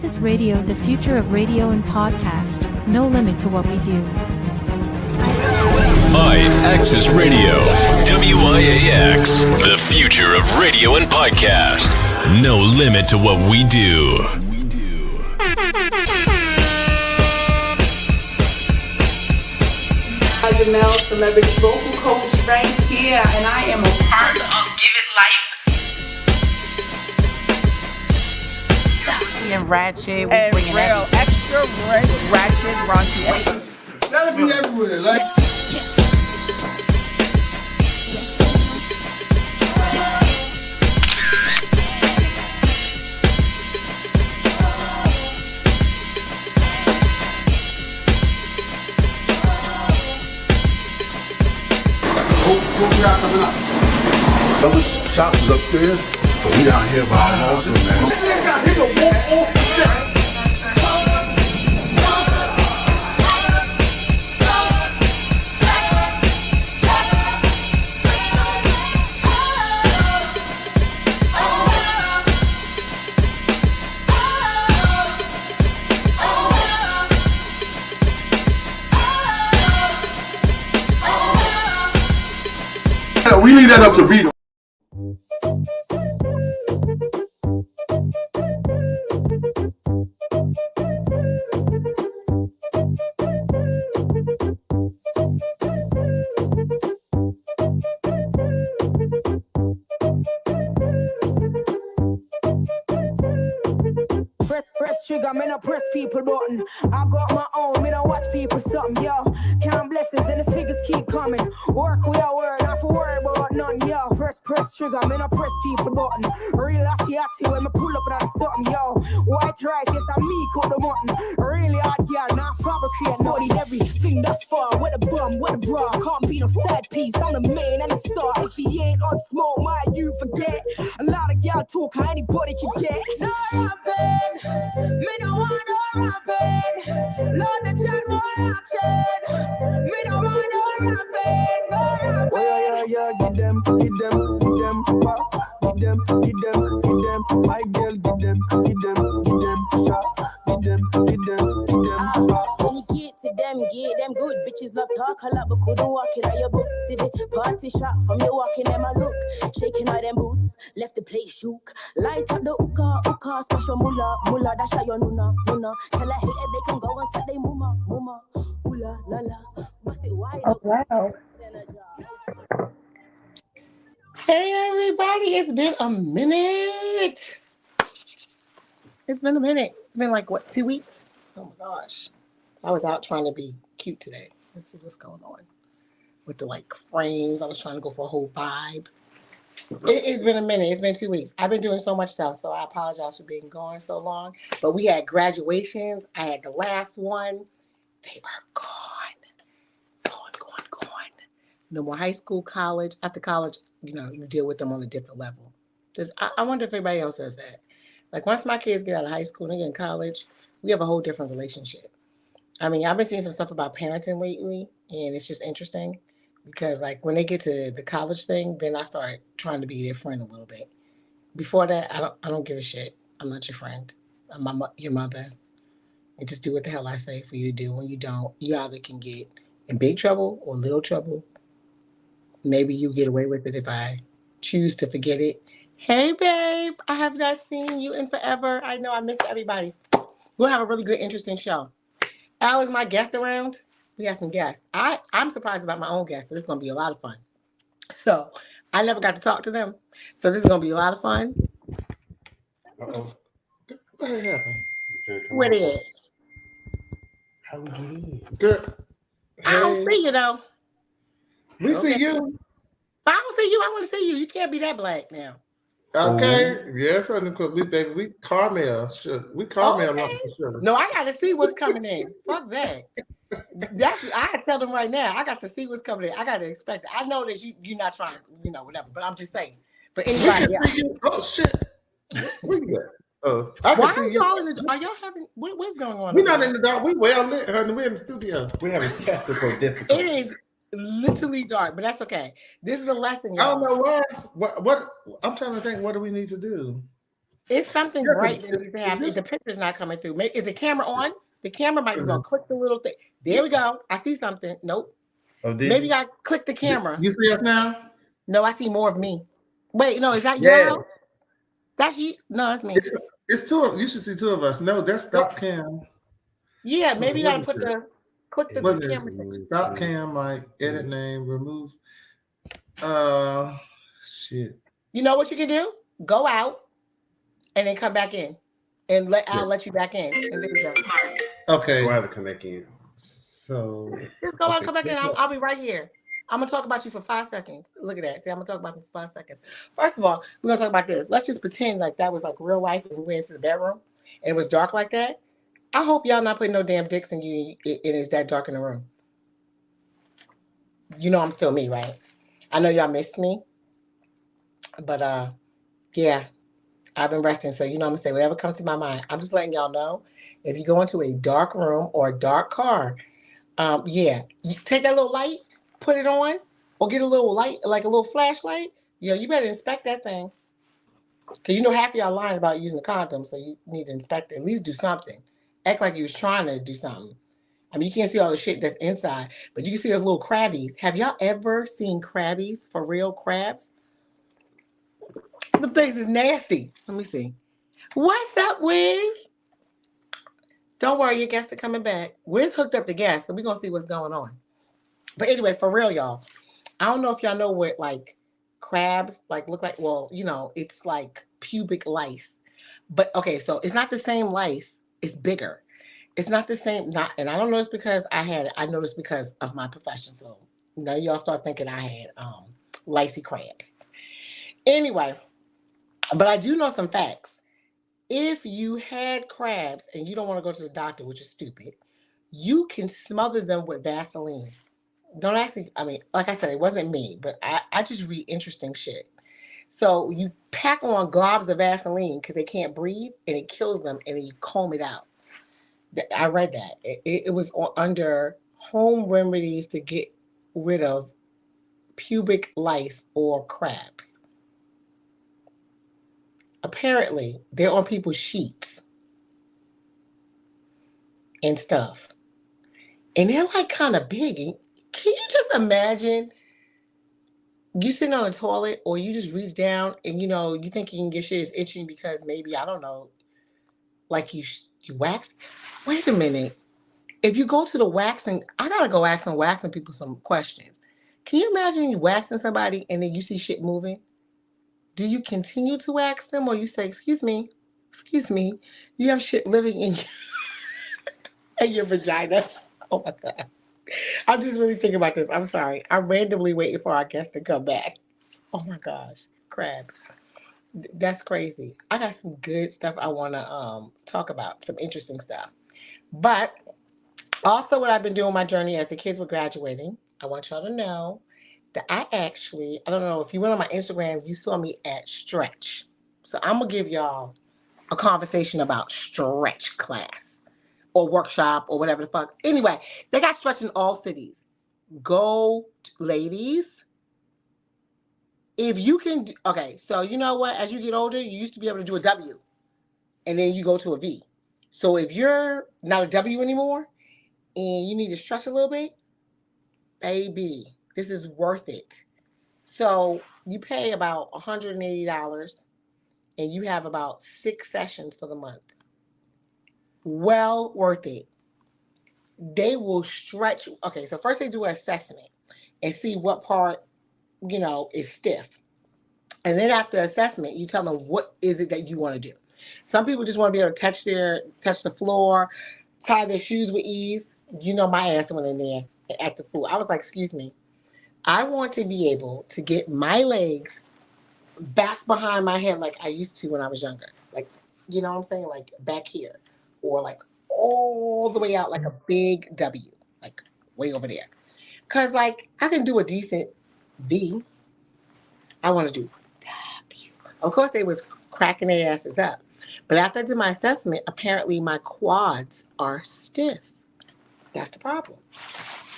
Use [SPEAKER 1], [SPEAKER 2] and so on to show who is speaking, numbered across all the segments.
[SPEAKER 1] Axis Radio, the future of radio and podcast. No limit to what we do.
[SPEAKER 2] Axis Radio, WIAX, the future of radio and podcast. No limit to what we do.
[SPEAKER 3] Male celebrity vocal coach right here, and I am a part of Give It Life.
[SPEAKER 4] And ratchet, we
[SPEAKER 3] And
[SPEAKER 4] bringing
[SPEAKER 3] real extra ratchet, raunchy.
[SPEAKER 5] That'll be everywhere, like.
[SPEAKER 6] What we got coming up? Those shops is upstairs, but we down here by all also, man. This nigga got hit the walk off the set. We leave that up to Vito.
[SPEAKER 7] Press trigger, me no press people button. I got my own, me no watch people something, yo. Count blessings and the figures keep coming. Work with our word, not for worry about none, yo. Press trigger, me no press people button. Real atty when me pull up on something, yo. White rice, yes, I'm me cook the mutton. Really hard, yeah, not fabricate, no need everything thus far. With a bum, with a bra, can't be no side piece. I'm the main and the star. If he ain't on small, my you forget. A lot of y'all talk, how anybody can get. No rapping. Me no want no rapping. Lord the chat more action. Me no want no rapping. No rapping. Oh yeah, give them, pop. Give them, my girl, give them, shot. Give them, pop. When you get them good bitches love talk a lot, but couldn't walk in on your books. See the party shot from you walking them a look, shaking all them boots, left the place shook. Light up the hookah, smash your mullah, dash out your nuna. Tell a hater they can go and set they mama, oola la la, bust it wide up.
[SPEAKER 8] Wow.
[SPEAKER 4] Hey everybody, it's been a minute. It's been like, what, 2 weeks? Oh my gosh. I was out trying to be cute today. Let's see what's going on with the like frames. I was trying to go for a whole vibe. It's been a minute. It's been 2 weeks. I've been doing so much stuff, so I apologize for being gone so long. But we had graduations. I had the last one. They are gone. No more high school, college. After college, you deal with them on a different level. I wonder if everybody else does that. Like once my kids get out of high school and they get in college, we have a whole different relationship. I mean, I've been seeing some stuff about parenting lately, and it's just interesting because like when they get to the college thing, then I start trying to be their friend a little bit. Before that, I don't give a shit. I'm not your friend. I'm your mother. And just do what the hell I say for you to do. When you don't, you either can get in big trouble or little trouble. Maybe you get away with it if I choose to forget it. Hey, babe, I have not seen you in forever. I know I missed everybody. We'll have a really good, interesting show. Al is my guest around. We have some guests. I'm surprised about my own guests, so this is going to be a lot of fun. So I never got to talk to them, so this is going to be a lot of fun.
[SPEAKER 6] Uh-oh. What happened?
[SPEAKER 4] What is it?
[SPEAKER 6] How we get in? Girl. Hey.
[SPEAKER 4] I don't see you, though.
[SPEAKER 6] We see you.
[SPEAKER 4] But I don't see you. I want to see you. You can't be that black now.
[SPEAKER 6] Okay. Yes, because we Carmel. We Carmel.
[SPEAKER 4] Okay. No, I got to see what's coming in. Fuck that. I tell them right now. I got to see what's coming in. I got to expect it. I know that you're not trying, whatever. But I'm just saying. But anybody else.
[SPEAKER 6] Oh shit. Where you at? I can see you.
[SPEAKER 4] Are y'all having what's going on?
[SPEAKER 6] We're not in the dark. We well lit, honey. We're in the studio. We're having technical difficulties.
[SPEAKER 4] It is literally dark, but that's okay. This is a lesson, y'all.
[SPEAKER 6] I don't know why. What I'm trying to think. What do we need to do?
[SPEAKER 4] It's something
[SPEAKER 5] Yeah,
[SPEAKER 4] bright
[SPEAKER 5] 'cause
[SPEAKER 4] that needs to happen.
[SPEAKER 5] this,
[SPEAKER 4] The picture's not coming through. Is the camera on? The camera might be
[SPEAKER 5] uh,
[SPEAKER 4] going to click the little thing. There we go. I see something. Nope.
[SPEAKER 5] oh, did
[SPEAKER 4] Maybe
[SPEAKER 5] you?
[SPEAKER 4] I click the camera.
[SPEAKER 5] You see us now?
[SPEAKER 4] No, I see more of me. Wait, no, is that
[SPEAKER 5] Yeah.
[SPEAKER 4] y'all? That's you? No, that's me.
[SPEAKER 5] It's two of you should see two of us. No, that's stop cam.
[SPEAKER 4] Yeah,
[SPEAKER 5] Hold on,
[SPEAKER 4] maybe you
[SPEAKER 5] what
[SPEAKER 4] got to
[SPEAKER 5] is that?
[SPEAKER 4] click the
[SPEAKER 5] What is
[SPEAKER 4] camera thing.
[SPEAKER 5] stop cam? My edit name remove. Shit.
[SPEAKER 4] You know what you can do? Go out and then come back in, and I'll let you back in. And there you go.
[SPEAKER 5] Okay.
[SPEAKER 8] Do I have to come back in?
[SPEAKER 5] So
[SPEAKER 4] Just go out,
[SPEAKER 8] Okay.
[SPEAKER 4] come back in. I'll be right here. I'm gonna talk about you for 5 seconds. Look at that. See, I'm gonna talk about you for 5 seconds. First of all, we're gonna talk about this. Let's just pretend like that was like real life, and we went into the bedroom and it was dark like that. I hope y'all not putting no damn dicks in you, and it's that dark in the room. You know I'm still me, right? I know y'all missed me, but yeah, I've been resting. So you know I'm gonna say whatever comes to my mind. I'm just letting y'all know if you go into a dark room or a dark car, yeah, you take that little light, put it on, or get a little light, like a little flashlight. Yeah, you better inspect that thing. Because you know half of y'all lying about using a condom, so you need to inspect it. At least do something. Act like you was trying to do something. I mean, you can't see all the shit that's inside, but you can see those little crabbies. Have y'all ever seen crabbies, for real crabs? The things is nasty. Let me see. What's up, Wiz? Don't worry, your guests are coming back. Wiz hooked up the guests, so we're going to see what's going on. But anyway, for real, y'all. I don't know if y'all know what, like, crabs, like, look like. Well, you know, it's like pubic lice. But, okay, so it's not the same lice. It's bigger. It's not the same, and I don't know it's because I noticed because of my profession. So now y'all start thinking I had licey crabs. Anyway, but I do know some facts. If you had crabs and you don't want to go to the doctor, which is stupid, you can smother them with Vaseline. Don't ask me, I mean, like I said, it wasn't me, but I just read interesting shit. So you pack on globs of Vaseline because they can't breathe and it kills them, and then you comb it out. I read that. It was under home remedies to get rid of pubic lice or crabs. Apparently, they're on people's sheets and stuff. And they're like kind of big. And can you just imagine you sitting on a toilet, or you just reach down and you think you can get shit is itching because maybe, I don't know, like you waxed? Wait a minute. If you go to the waxing, I gotta go waxing people some questions. Can you imagine you waxing somebody and then you see shit moving? Do you continue to wax them, or you say, excuse me, you have shit living in your vagina? Oh my God. I'm just really thinking about this. I'm sorry. I'm randomly waiting for our guest to come back. Oh my gosh. Crabs. That's crazy. I got some good stuff I want to talk about, some interesting stuff. But also, what I've been doing my journey as the kids were graduating, I want y'all to know that I don't know if you went on my Instagram, you saw me at Stretch. So I'm going to give y'all a conversation about Stretch class or workshop or whatever the fuck. Anyway, they got Stretch in all cities. Go, ladies. If you can, okay, so you know what? As you get older, you used to be able to do a W and then you go to a V. So if you're not a W anymore and you need to stretch a little bit, baby, this is worth it. So you pay about $180 and you have about 6 sessions for the month. Well worth it. They will stretch. Okay, so first they do an assessment and see what part, is stiff. And then after assessment, you tell them what is it that you want to do. Some people just want to be able to touch the floor, tie their shoes with ease. You know, my ass went in there and acted fool. I was like, excuse me. I want to be able to get my legs back behind my head like I used to when I was younger. Like, you know what I'm saying? Like back here. Or like all the way out like a big W. Like way over there. Because like I can do a decent V. I want to do W. Of course they was cracking their asses up. But after I did my assessment, apparently my quads are stiff. That's the problem.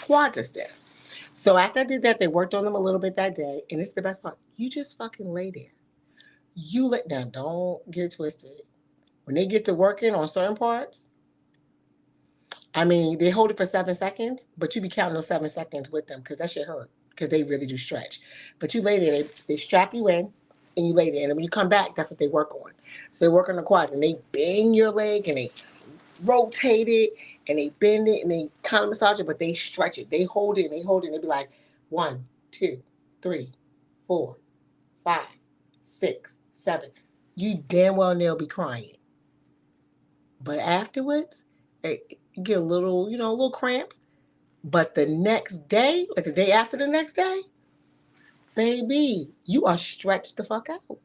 [SPEAKER 4] Quads are stiff. So after I did that, they worked on them a little bit that day. And it's the best part. You just fucking lay there. You let now, don't get it twisted. When they get to working on certain parts, I mean, they hold it for 7 seconds, but you be counting those 7 seconds with them because that shit hurt because they really do stretch. But you lay there, they strap you in and you lay there. And when you come back, that's what they work on. So they work on the quads and they bend your leg and they rotate it and they bend it and they kind of massage it, but they stretch it. They hold it and they hold it and they be like 1, 2, 3, 4, 5, 6, 7. You damn well they'll be crying. But afterwards, you get a little, a little cramps. But the next day, like the day after the next day, baby, you are stretched the fuck out.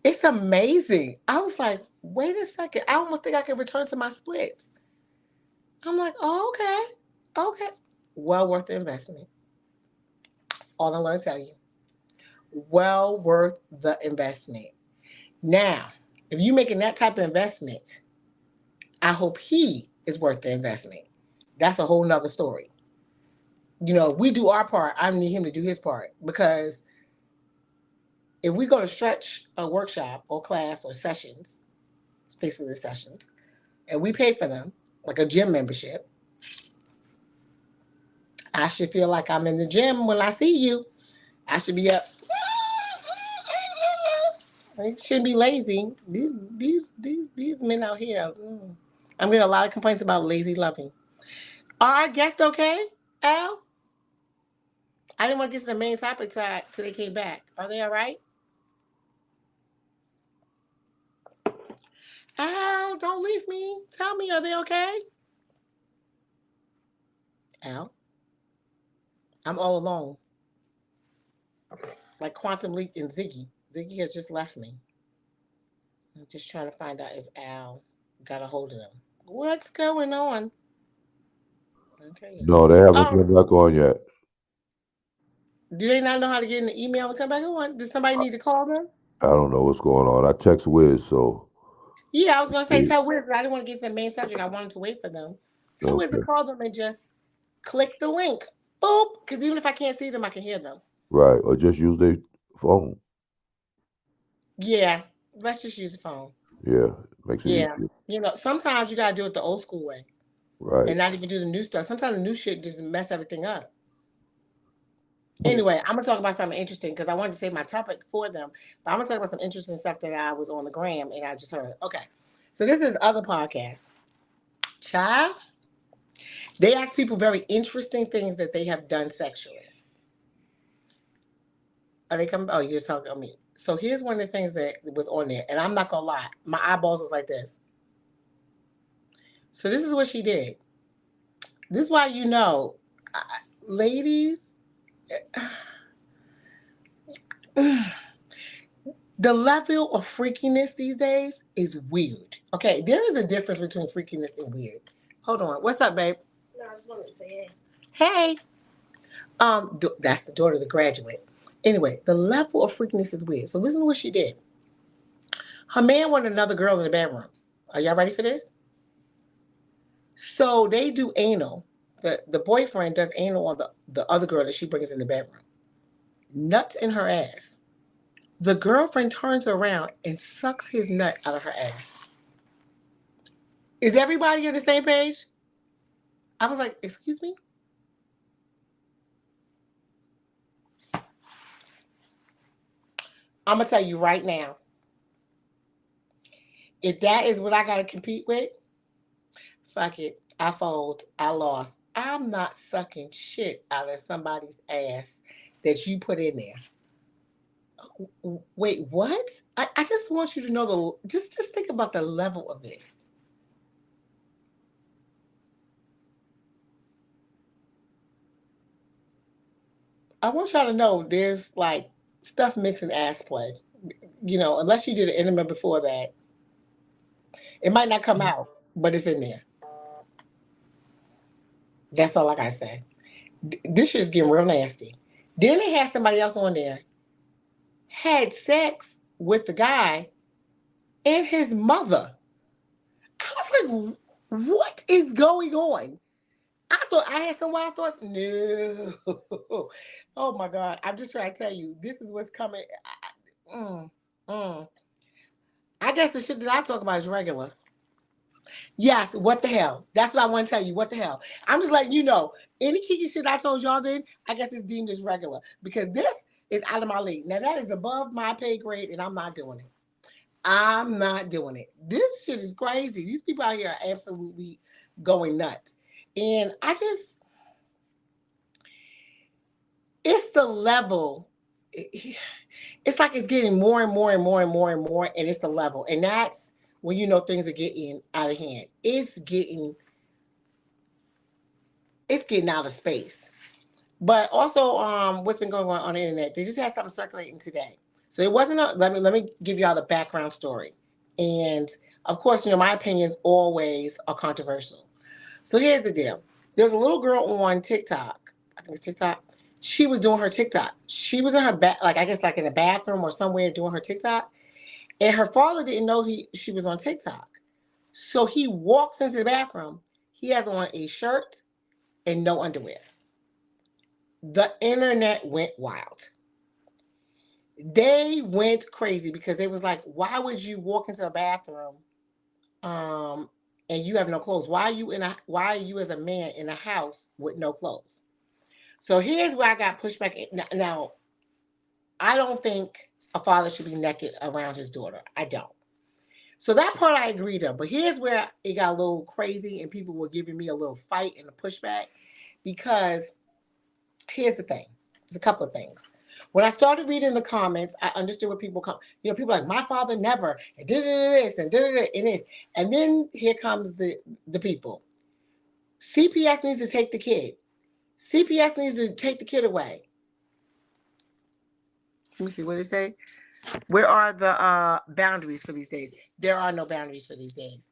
[SPEAKER 4] It's amazing. I was like, wait a second. I almost think I can return to my splits. I'm like, oh, okay. Okay. Well worth the investment. That's all I'm going to tell you. Well worth the investment. Now, if you're making that type of investment, I hope he is worth the investment. That's a whole nother story. We do our part. I need him to do his part because if we go to stretch a workshop or class or sessions, it's basically the sessions, and we pay for them, like a gym membership, I should feel like I'm in the gym when I see you. I should be up. I shouldn't be lazy. These men out here. I'm getting a lot of complaints about lazy loving. Are our guests okay, Al? I didn't want to get to the main topic till they came back. Are they all right? Al, don't leave me. Tell me, are they okay? Al, I'm all alone. Like Quantum Leap and Ziggy. Ziggy has just left me. I'm just trying to find out if Al got a hold of them. What's going on? Okay.
[SPEAKER 8] No, they haven't
[SPEAKER 4] Oh,
[SPEAKER 8] come back on yet.
[SPEAKER 4] do they not know how to get in the email and come back on? Does somebody need to call them?
[SPEAKER 8] I don't know what's going on. I text Wiz, so
[SPEAKER 4] Yeah, I was going to say tell Wiz, but I didn't want to get to the main subject. I wanted to wait for them. Tell Wiz to
[SPEAKER 8] okay,
[SPEAKER 4] call them and just click the link. Boop. Because even if I can't see them, I can hear them.
[SPEAKER 8] right, or just use their phone.
[SPEAKER 4] Yeah, let's just use the phone.
[SPEAKER 8] Yeah, makes it
[SPEAKER 4] Yeah.
[SPEAKER 8] easier.
[SPEAKER 4] Sometimes you got to do it the old school way
[SPEAKER 8] Right.
[SPEAKER 4] and not even do the new stuff. Sometimes the new shit just mess everything up. Anyway, I'm going to talk about something interesting because I wanted to say my topic for them, but I'm going to talk about some interesting stuff that I was on the gram and I just heard. Okay. So this is other podcast. Child, they ask people very interesting things that they have done sexually. Are they coming? Oh, you're talking about me. So here's one of the things that was on there, and I'm not going to lie. My eyeballs was like this. So this is what she did. This is why ladies, the level of freakiness these days is weird. Okay, there is a difference between freakiness and weird. Hold on. What's up, babe?
[SPEAKER 9] No, I just wanted to say
[SPEAKER 4] Hey. That's the daughter of the graduate. Anyway, the level of freakiness is weird. So listen to what she did. Her man wanted another girl in the bedroom. Are y'all ready for this? So they do anal. The boyfriend does anal on the other girl that she brings in the bedroom. Nuts in her ass. The girlfriend turns around and sucks his nut out of her ass. Is everybody on the same page? I was like, excuse me? I'm going to tell you right now. If that is what I got to compete with, fuck it. I fold. I lost. I'm not sucking shit out of somebody's ass that you put in there. Wait, what? I just want you to know just think about the level of this. I want y'all to know there's like stuff mixing ass play. Unless you did an enema before that, it might not come out, but it's in there. That's all I gotta say. This shit's getting real nasty. Then they had somebody else on there had sex with the guy and his mother. I was like, what is going on? I thought I had some wild thoughts. No. Oh my God. I'm just trying to tell you, this is what's coming. I guess the shit that I talk about is regular. Yes, what the hell? That's what I want to tell you. What the hell? I'm just letting you know. Any kiki shit I told y'all then, I guess it's deemed as regular. Because this is out of my league. Now that is above my pay grade, and I'm not doing it. I'm not doing it. This shit is crazy. These people out here are absolutely going nuts. And it's the level. It's like it's getting more and more and more and more and more, and it's the level. And that's when you know things are getting out of hand. It's getting out of space. But also, what's been going on the internet? They just had something circulating today. So it wasn't let me give y'all the background story. And of course, my opinions always are controversial. So here's the deal. There's a little girl on TikTok. I think it's TikTok. She was doing her TikTok. She was in her in the bathroom or somewhere doing her TikTok. And her father didn't know she was on TikTok. So he walks into the bathroom. He has on a shirt and no underwear. The internet went wild. They went crazy because they was like, why would you walk into a bathroom and you have no clothes? Why are you as a man in a house with no clothes? So here's where I got pushed back. Now, I don't think a father should be naked around his daughter. I don't. So that part I agree to. But here's where it got a little crazy and people were giving me a little fight and a pushback. Because here's the thing. There's a couple of things. When I started reading the comments, I understood what people come. People like, my father never, and did this, and did this. And then here comes the people. CPS needs to take the kid. CPS needs to take the kid away. Let me see what it say. Where are the boundaries for these days? There are no boundaries for these days.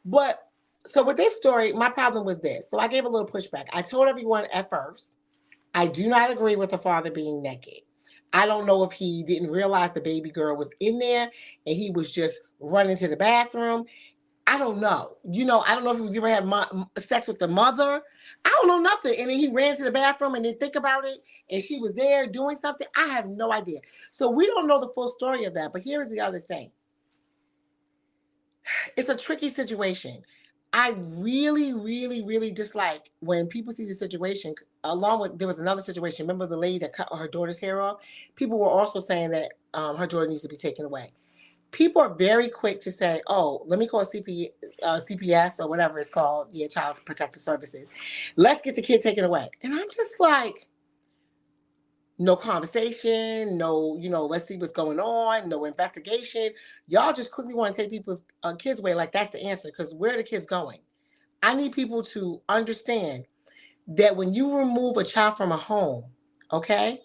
[SPEAKER 4] But so with this story, my problem was this. So I gave a little pushback. I told everyone at first, I do not agree with the father being naked. I don't know if he didn't realize the baby girl was in there and he was just running to the bathroom. I don't know. I don't know if he was going to have sex with the mother. I don't know nothing. And then he ran to the bathroom and didn't think about it. And she was there doing something. I have no idea. So we don't know the full story of that. But here is the other thing. It's a tricky situation. I really, really, really dislike when people see the situation, along with, there was another situation. Remember the lady that cut her daughter's hair off? People were also saying that her daughter needs to be taken away. People are very quick to say, oh, let me call CPS or whatever it's called, Child Protective Services. Let's get the kid taken away. And I'm just like, no conversation, no, let's see what's going on, no investigation. Y'all just quickly want to take people's kids away like that's the answer, because where are the kids going? I need people to understand that when you remove a child from a home, okay,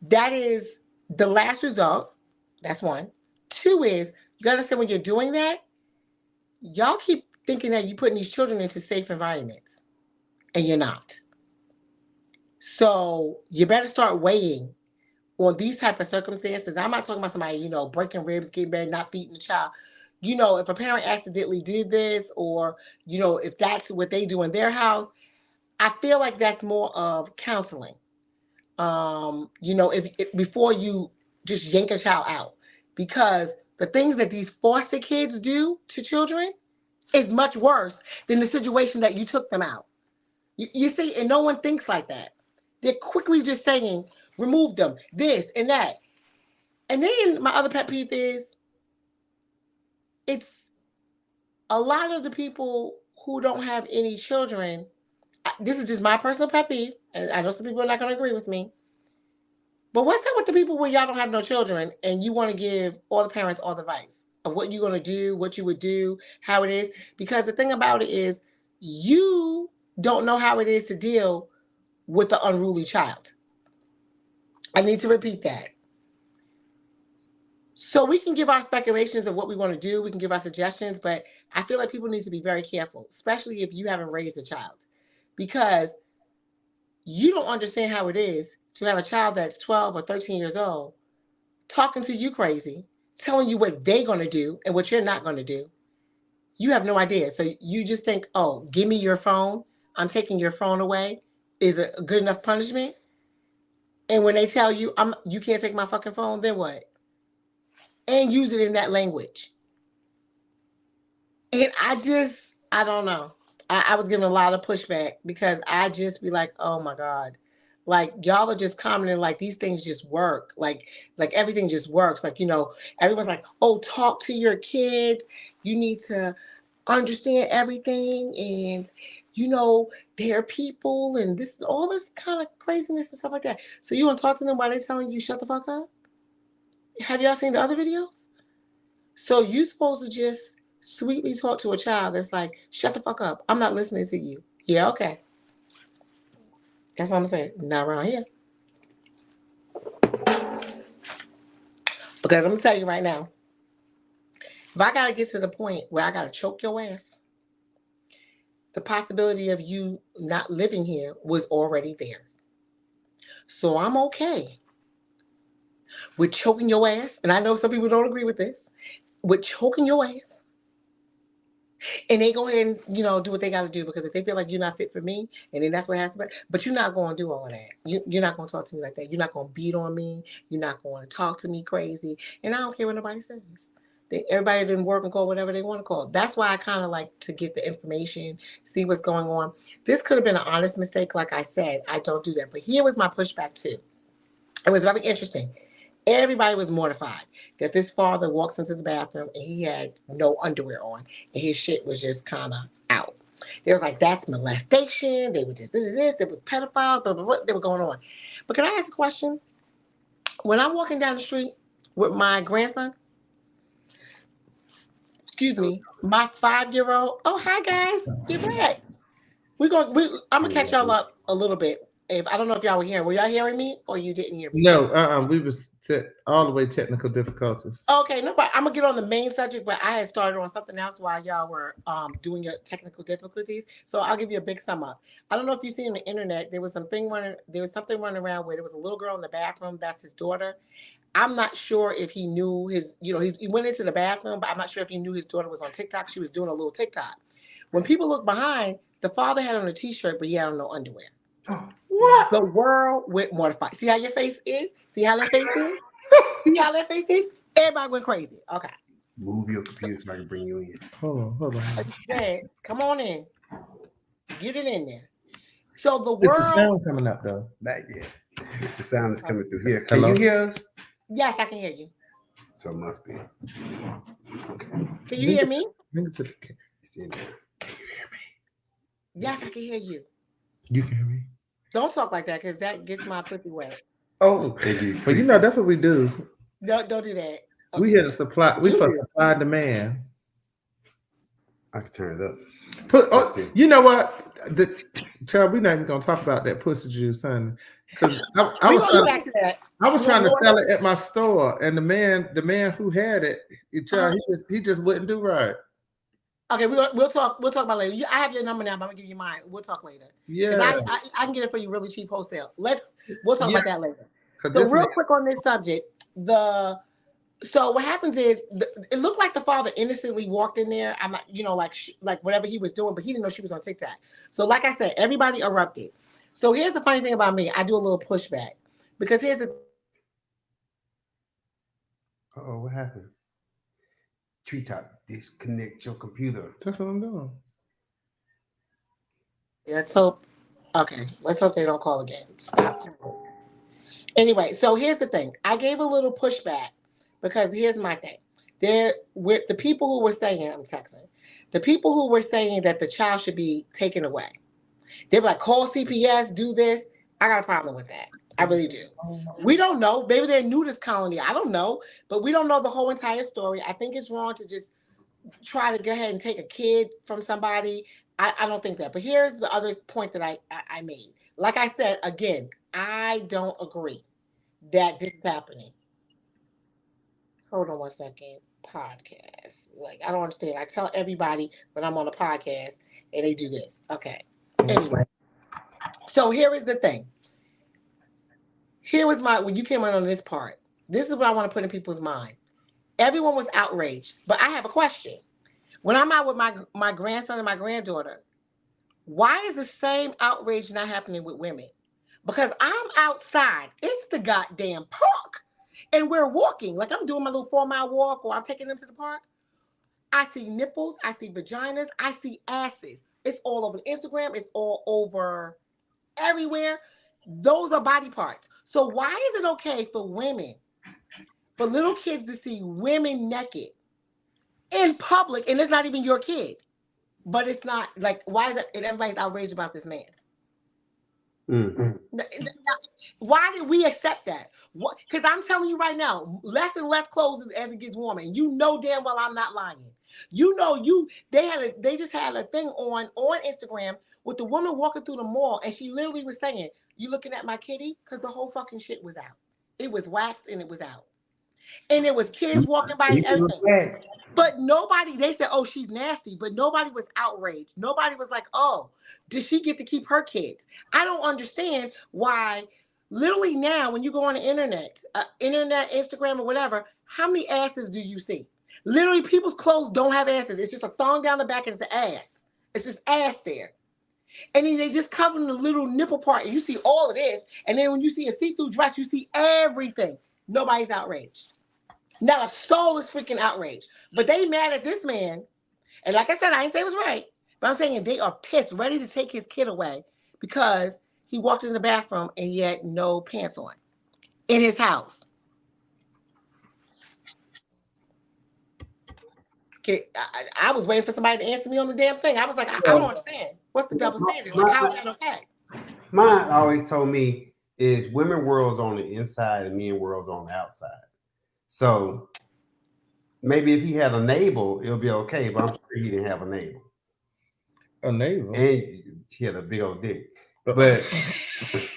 [SPEAKER 4] that is the last result. That's one. Two is, you got to understand when you're doing that, y'all keep thinking that you're putting these children into safe environments, and you're not. So you better start weighing on these type of circumstances. I'm not talking about somebody, breaking ribs, getting bad, not feeding the child. If a parent accidentally did this, or, if that's what they do in their house, I feel like that's more of counseling. If before you just yank a child out, because the things that these foster kids do to children is much worse than the situation that you took them out. You see, and no one thinks like that. They're quickly just saying, remove them, this and that. And then my other pet peeve is, it's a lot of the people who don't have any children. This is just my personal pet peeve, and I know some people are not going to agree with me. But what's up with the people where y'all don't have no children and you want to give all the parents all the advice of what you're going to do, what you would do, how it is? Because the thing about it is, you don't know how it is to deal with the unruly child. I need to repeat that. So we can give our speculations of what we want to do. We can give our suggestions, but I feel like people need to be very careful, especially if you haven't raised a child, because you don't understand how it is to have a child that's 12 or 13 years old talking to you crazy, telling you what they're going to do and what you're not going to do. You have no idea. So you just think, oh, give me your phone. I'm taking your phone away. Is it a good enough punishment? And when they tell you, you can't take my fucking phone, then what? and use it in that language. And I don't know. I was getting a lot of pushback because I just be like, oh my God. Like y'all are just commenting like these things just work. Like everything just works. Like, everyone's like, oh, talk to your kids. You need to understand everything and they're people and this all this kind of craziness and stuff like that. So you want to talk to them while they're telling you shut the fuck up? Have y'all seen the other videos? So you supposed to just sweetly talk to a child that's like, shut the fuck up. I'm not listening to you. Yeah, okay. That's what I'm saying. Not around here. Because I'm going to tell you right now, if I got to get to the point where I got to choke your ass, the possibility of you not living here was already there. So I'm okay with choking your ass. And I know some people don't agree with this. With choking your ass. And they go ahead and, do what they got to do because if they feel like you're not fit for me, and then that's what has to be. But you're not going to do all of that. You're not going to talk to me like that. You're not going to beat on me. You're not going to talk to me crazy. And I don't care what nobody says. Everybody didn't work and call whatever they want to call. That's why I kind of like to get the information, see what's going on. This could have been an honest mistake. Like I said, I don't do that. But here was my pushback too. It was very interesting. Everybody was mortified that this father walks into the bathroom and he had no underwear on and his shit was just kind of out. They was like, that's molestation. They were just this. It was pedophile. Blah, blah, blah. They were going on. But can I ask a question? When I'm walking down the street with my grandson, excuse me, my 5-year-old. Oh, hi guys, get back. I'm gonna catch y'all up a little bit. If I don't know if y'all were hearing, were y'all hearing me or you didn't hear me?
[SPEAKER 5] No, we was all the way technical difficulties.
[SPEAKER 4] Okay, no, but I'm gonna get on the main subject, but I had started on something else while y'all were doing your technical difficulties. So I'll give you a big sum up. I don't know if you've seen on the internet, there was something running around where there was a little girl in the bathroom, that's his daughter. I'm not sure if he knew he went into the bathroom, but I'm not sure if he knew his daughter was on TikTok. She was doing a little TikTok. When people look behind, the father had on a t-shirt, but he had on no underwear.
[SPEAKER 5] What?
[SPEAKER 4] The world went mortified. See how your face is? See how that face is? See how that face is? Everybody went crazy. Okay.
[SPEAKER 9] Move your computer so I can bring you in.
[SPEAKER 5] Hold on.
[SPEAKER 4] Okay, come on in. Get it in there. So the
[SPEAKER 5] It's
[SPEAKER 4] world.
[SPEAKER 5] the sound coming up though.
[SPEAKER 9] Not yet. The sound is coming through here. Can
[SPEAKER 5] Hello?
[SPEAKER 9] you hear us?
[SPEAKER 4] Yes, I can hear you.
[SPEAKER 9] So it must be.
[SPEAKER 4] Can you hear me?
[SPEAKER 5] Bring it to
[SPEAKER 9] It's in there. Can you hear me?
[SPEAKER 4] Yes, I can hear you.
[SPEAKER 5] You can hear me.
[SPEAKER 4] Don't talk like that because that gets my pussy wet.
[SPEAKER 5] Oh, but that's what we do.
[SPEAKER 4] Don't do that. Okay.
[SPEAKER 5] We here to supply. We for supply and demand.
[SPEAKER 9] I can turn it up.
[SPEAKER 5] You know what? Child, we're not even gonna talk about that pussy juice, honey. Because I was trying to sell it at my store, and the man who had it, child, he just wouldn't do right.
[SPEAKER 4] Okay, we'll talk about later. I have your number now, but I'm gonna give you mine. We'll talk later.
[SPEAKER 5] Yeah,
[SPEAKER 4] I can get it for you really cheap wholesale. We'll talk about that later. So real quick on this subject, so what happens is it looked like the father innocently walked in there. I'm not, like whatever he was doing, but he didn't know she was on TikTok. So like I said, everybody erupted. So here's the funny thing about me. I do a little pushback because here's the.
[SPEAKER 9] Oh, what happened? Treetop, disconnect your computer.
[SPEAKER 5] That's what I'm doing.
[SPEAKER 4] Let's hope. Okay, let's hope they don't call again. Stop. Anyway, so here's the thing. I gave a little pushback because here's my thing. The people who were saying, I'm texting, the people who were saying that the child should be taken away. They were like, call CPS, do this. I got a problem with that. I really do. We don't know. Maybe they're new to this colony. I don't know. But we don't know the whole entire story. I think it's wrong to just try to go ahead and take a kid from somebody. I don't think that. But here's the other point that I made. Like I said, again, I don't agree that this is happening. Hold on one second. Podcast. Like, I don't understand. I tell everybody when I'm on a podcast and they do this. Okay. Anyway. So here is the thing. Here was when you came in on this part. This is what I want to put in people's mind. Everyone was outraged, but I have a question. When I'm out with my grandson and my granddaughter, why is the same outrage not happening with women? Because I'm outside. It's the goddamn park. And we're walking, like I'm doing my little 4-mile walk, or I'm taking them to the park. I see nipples, I see vaginas, I see asses. It's all over Instagram. It's all over everywhere. Those are body parts. So why is it okay for women, for little kids to see women naked in public, and it's not even your kid? But it's not like, why is it, and everybody's outraged about this man? Why did we accept that? Because I'm telling you right now, less and less clothes as it gets warmer, and you know damn well I'm not lying. You know, they just had a thing on Instagram with the woman walking through the mall, and she literally was saying, "You looking at my kitty?" Because the whole fucking shit was out. It was waxed and it was out, and there was kids walking by and everything. But nobody, they said, "Oh, she's nasty," but nobody was outraged. Nobody was like, "Oh, does she get to keep her kids?" I don't understand why. Literally now, when you go on the internet, Instagram or whatever, how many asses do you see? Literally, people's clothes don't have asses. It's just a thong down the back and it's the ass. It's just ass there. And then they just cover the little nipple part, and you see all of this. And then when you see a see-through dress, you see everything. Nobody's outraged. Not a soul is freaking outraged. But they mad at this man. And like I said, I didn't say it was right. But I'm saying they are pissed, ready to take his kid away because he walked in the bathroom and he had no pants on in his house. Okay, I was waiting for somebody to answer me on the damn thing. I was like, I don't understand. What's the double standard? Like, how is that okay?
[SPEAKER 9] Mine always told me is women world's on the inside and men world's on the outside. So maybe if he had a navel, it'll be okay. But I'm sure he didn't have a navel.
[SPEAKER 5] A navel?
[SPEAKER 9] And he had a big old dick. But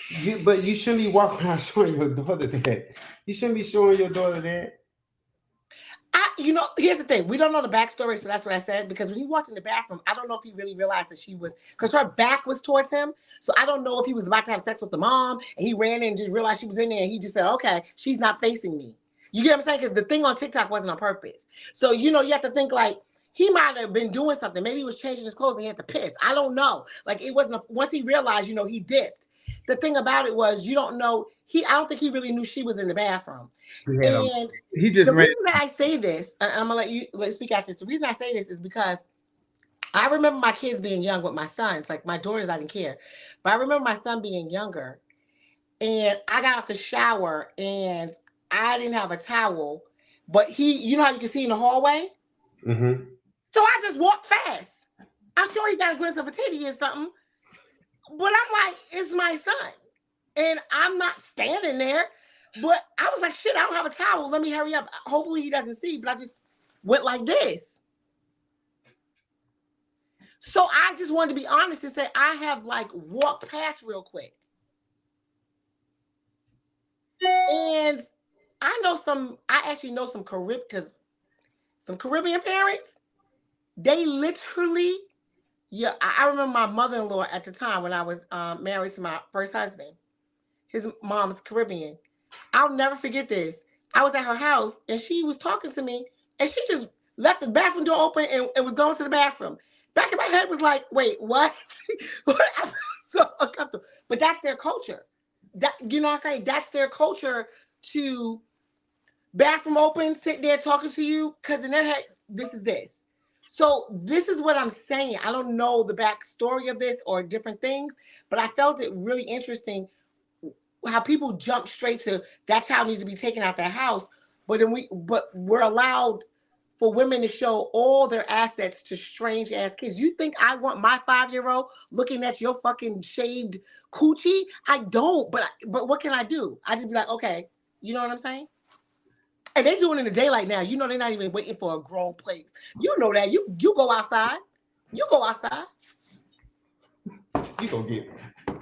[SPEAKER 9] you shouldn't be walking around showing your daughter that. You shouldn't be showing your daughter that.
[SPEAKER 4] Here's the thing. We don't know the backstory, so that's what I said. Because when he walked in the bathroom, I don't know if he really realized that she was, because her back was towards him. So I don't know if he was about to have sex with the mom, and he ran in and just realized she was in there, and he just said, "Okay, she's not facing me." You get what I'm saying? Because the thing on TikTok wasn't on purpose. So you have to think like he might have been doing something. Maybe he was changing his clothes and he had to piss. I don't know. Like it wasn't. Once he realized, he dipped. The thing about it was, you don't know. I don't think he really knew she was in the bathroom. And
[SPEAKER 5] he just
[SPEAKER 4] the reason that I say this, and I'm gonna let you speak after this. The reason I say this is because I remember my kids being young with my sons. Like my daughters, I didn't care, but I remember my son being younger, and I got out the shower and I didn't have a towel, but you know how you can see in the hallway.
[SPEAKER 9] Mm-hmm.
[SPEAKER 4] So I just walked fast. I'm sure he got a glimpse of a titty or something, but I'm like, it's my son. And I'm not standing there, but I was like, shit, I don't have a towel. Let me hurry up. Hopefully he doesn't see, but I just went like this. So I just wanted to be honest and say I have like walked past real quick. And I actually know some Caribbean parents. They literally, I remember my mother-in-law at the time when I was married to my first husband. His mom's Caribbean. I'll never forget this. I was at her house and she was talking to me and she just left the bathroom door open and was going to the bathroom. Back in my head was like, wait, what? I'm so uncomfortable. But that's their culture. You know what I'm saying? That's their culture to bathroom open, sit there talking to you, because in their head, this is this. So this is what I'm saying. I don't know the backstory of this or different things, but I felt it really interesting how people jump straight to that child needs to be taken out their house, but we're allowed for women to show all their assets to strange ass kids. You think I want my 5-year-old looking at your fucking shaved coochie? I don't, but what can I do? I just be like, okay, you know what I'm saying? And they're doing it in the daylight now. They're not even waiting for a grown place. You know that. You go outside. You go outside.
[SPEAKER 9] You gonna get.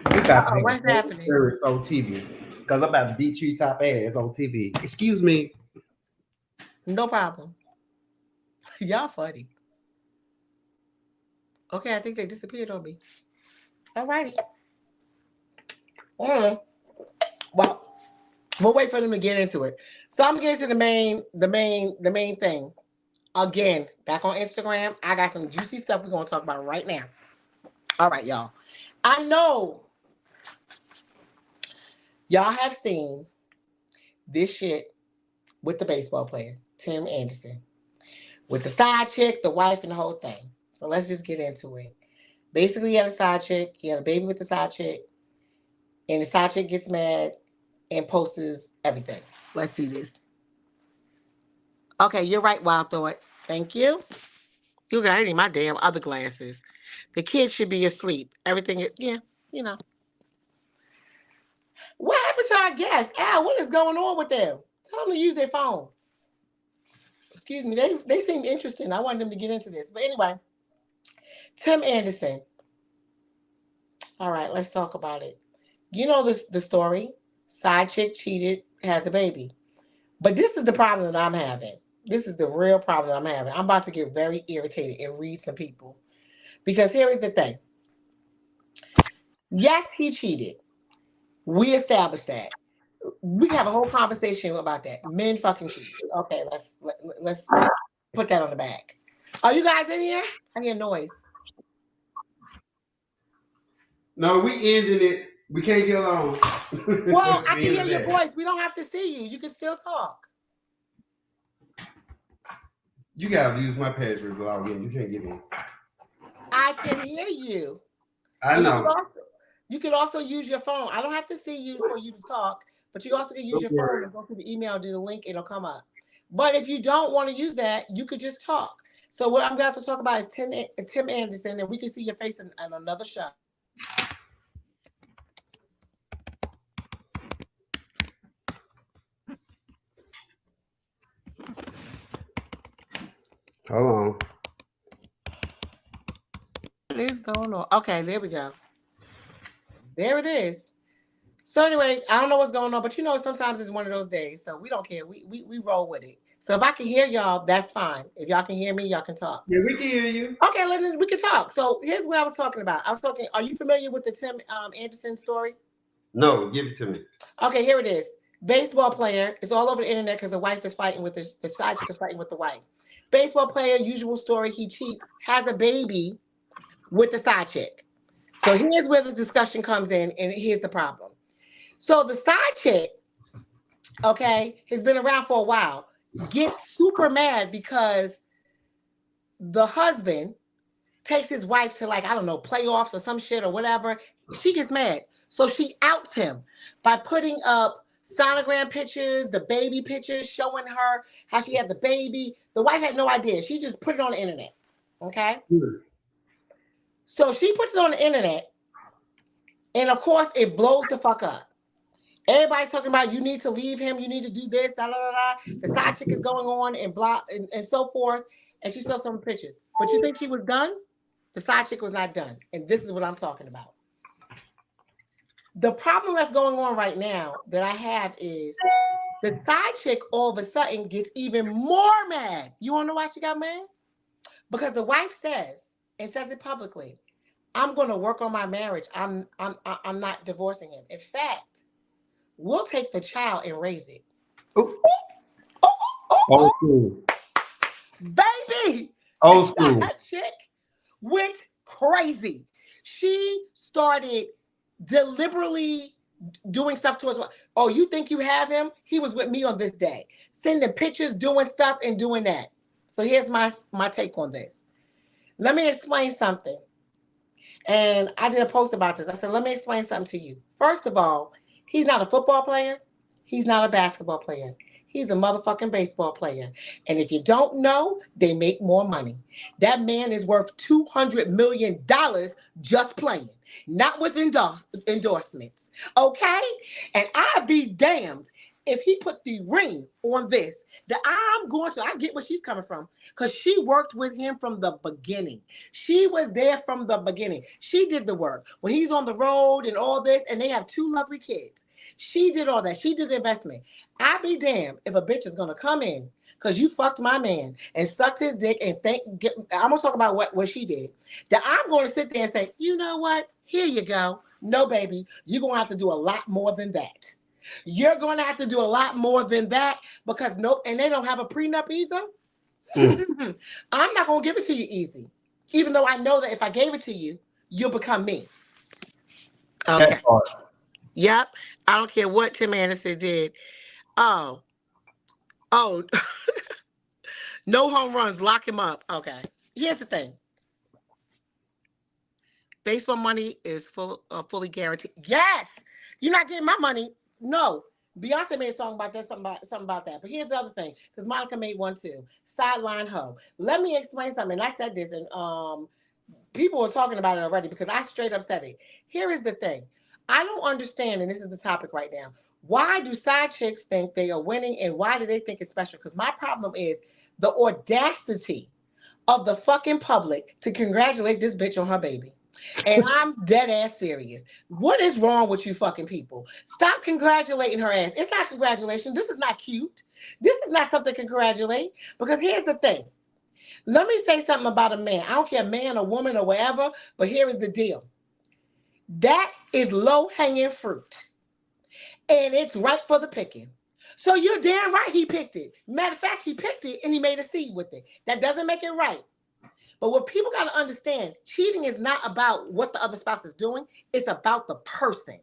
[SPEAKER 4] What's happening?
[SPEAKER 9] It's on TV because I'm about to beat treetop ass on TV. Excuse me.
[SPEAKER 4] No problem. Y'all funny. Okay, I think they disappeared on me. All righty. Well, we'll wait for them to get into it. So I'm gonna get into the main thing. Again, back on Instagram, I got some juicy stuff we're gonna talk about right now. All right, y'all. I know y'all have seen this shit with the baseball player, Tim Anderson, with the side chick, the wife, and the whole thing. So let's just get into it. Basically, he had a side chick. He had a baby with the side chick. And the side chick gets mad and posts everything. Let's see this. Okay, you're right, Wild Thoughts. Thank you. You got any my damn other glasses. The kids should be asleep. Everything is, yeah, you know. What happened to our guests? Al, what is going on with them? Tell them to use their phone. Excuse me, they seem interesting. I wanted them to get into this. But anyway, Tim Anderson. All right, let's talk about it. You know the story. Side chick cheated, has a baby. But this is the problem that I'm having. This is the real problem that I'm having. I'm about to get very irritated and read some people. Because here is the thing. Yes, he cheated. We established that. We can have a whole conversation about that. Men fucking cheat. Okay, let's put that on the back. Are you guys in here? I hear noise.
[SPEAKER 9] No, we ended it. We can't get along.
[SPEAKER 4] Well, I can hear your voice. We don't have to see you. You can still talk.
[SPEAKER 9] You gotta use my password to log in. You can't get in.
[SPEAKER 4] I can hear you.
[SPEAKER 9] I know.
[SPEAKER 4] You can also use your phone. I don't have to see you for you to talk, but you also can use your phone and go to the email, do the link, it'll come up. But if you don't want to use that, you could just talk. So what I'm going to talk about is Tim Anderson, and we can see your face in another show.
[SPEAKER 9] Hold on.
[SPEAKER 4] What is going on? Okay, there we go. There it is. So anyway, I don't know what's going on, but you know, sometimes it's one of those days, so we don't care. We roll with it. So if I can hear y'all, that's fine. If y'all can hear me, y'all can talk.
[SPEAKER 9] Yeah, we can hear you.
[SPEAKER 4] Okay, we can talk. So here's what I was talking about. Are you familiar with the Tim Anderson story?
[SPEAKER 9] No, give it to me.
[SPEAKER 4] Okay, here it is. Baseball player. It's all over the internet because the wife is fighting with the side chick is fighting with the wife. Baseball player, usual story. He cheats, has a baby with the side chick. So here's where the discussion comes in, and here's the problem. So the side chick, okay, has been around for a while, gets super mad because the husband takes his wife to, like, I don't know, playoffs or some shit or whatever. She gets mad. So she outs him by putting up sonogram pictures, the baby pictures, showing her how she had the baby. The wife had no idea. She just put it on the internet, okay? So she puts it on the internet, and of course, it blows the fuck up. Everybody's talking about you need to leave him, you need to do this, da da da da. The side chick is going on and blah and so forth, and she saw some pictures. But you think she was done? The side chick was not done, and this is what I'm talking about. The problem that's going on right now that I have is the side chick all of a sudden gets even more mad. You want to know why she got mad? Because the wife says it publicly, I'm going to work on my marriage. I'm not divorcing him. In fact, we'll take the child and raise it.
[SPEAKER 9] Old school.
[SPEAKER 4] Baby!
[SPEAKER 9] Old school.
[SPEAKER 4] That chick went crazy. She started deliberately doing stuff to us. Oh, you think you have him? He was with me on this day. Sending pictures, doing stuff, and doing that. So here's my take on this. Let me explain something. And I did a post about this. I said, let me explain something to you. First of all, he's not a football player. He's not a basketball player. He's a motherfucking baseball player. And if you don't know, they make more money. That man is worth $200 million just playing, not with endorsements. Okay? And I'd be damned if he put the ring on this, that I get where she's coming from, because she worked with him from the beginning. She was there from the beginning. She did the work. When he's on the road and all this, and they have 2 lovely kids. She did all that. She did the investment. I'd be damned if a bitch is going to come in because you fucked my man and sucked his dick and I'm going to talk about what she did. That I'm going to sit there and say, you know what? Here you go. No, baby. You're going to have to do a lot more than that. You're going to have to do a lot more than that because and they don't have a prenup either. I'm not going to give it to you easy. Even though I know that if I gave it to you, you'll become me. Okay. Yep. I don't care what Tim Anderson did. Oh, Oh, no home runs. Lock him up. Okay. Here's the thing. Baseball money is fully guaranteed. Yes. You're not getting my money. No. Beyonce made a song about that, something about that. But here's the other thing, because Monica made one too. Sideline hoe. Let me explain something. And I said this, and people were talking about it already because I straight up said it. Here is the thing. I don't understand, and this is the topic right now. Why do side chicks think they are winning, and why do they think it's special? Because my problem is the audacity of the fucking public to congratulate this bitch on her baby. And I'm dead ass serious. What is wrong with you fucking people? Stop congratulating her ass. It's not congratulations. This is not cute. This is not something to congratulate. Because here's the thing. Let me say something about a man. I don't care, man or woman or whatever, but here is the deal. That is low-hanging fruit. And it's right for the picking. So you're damn right he picked it. Matter of fact, he picked it and he made a seed with it. That doesn't make it right. But what people got to understand, cheating is not about what the other spouse is doing. It's about the person.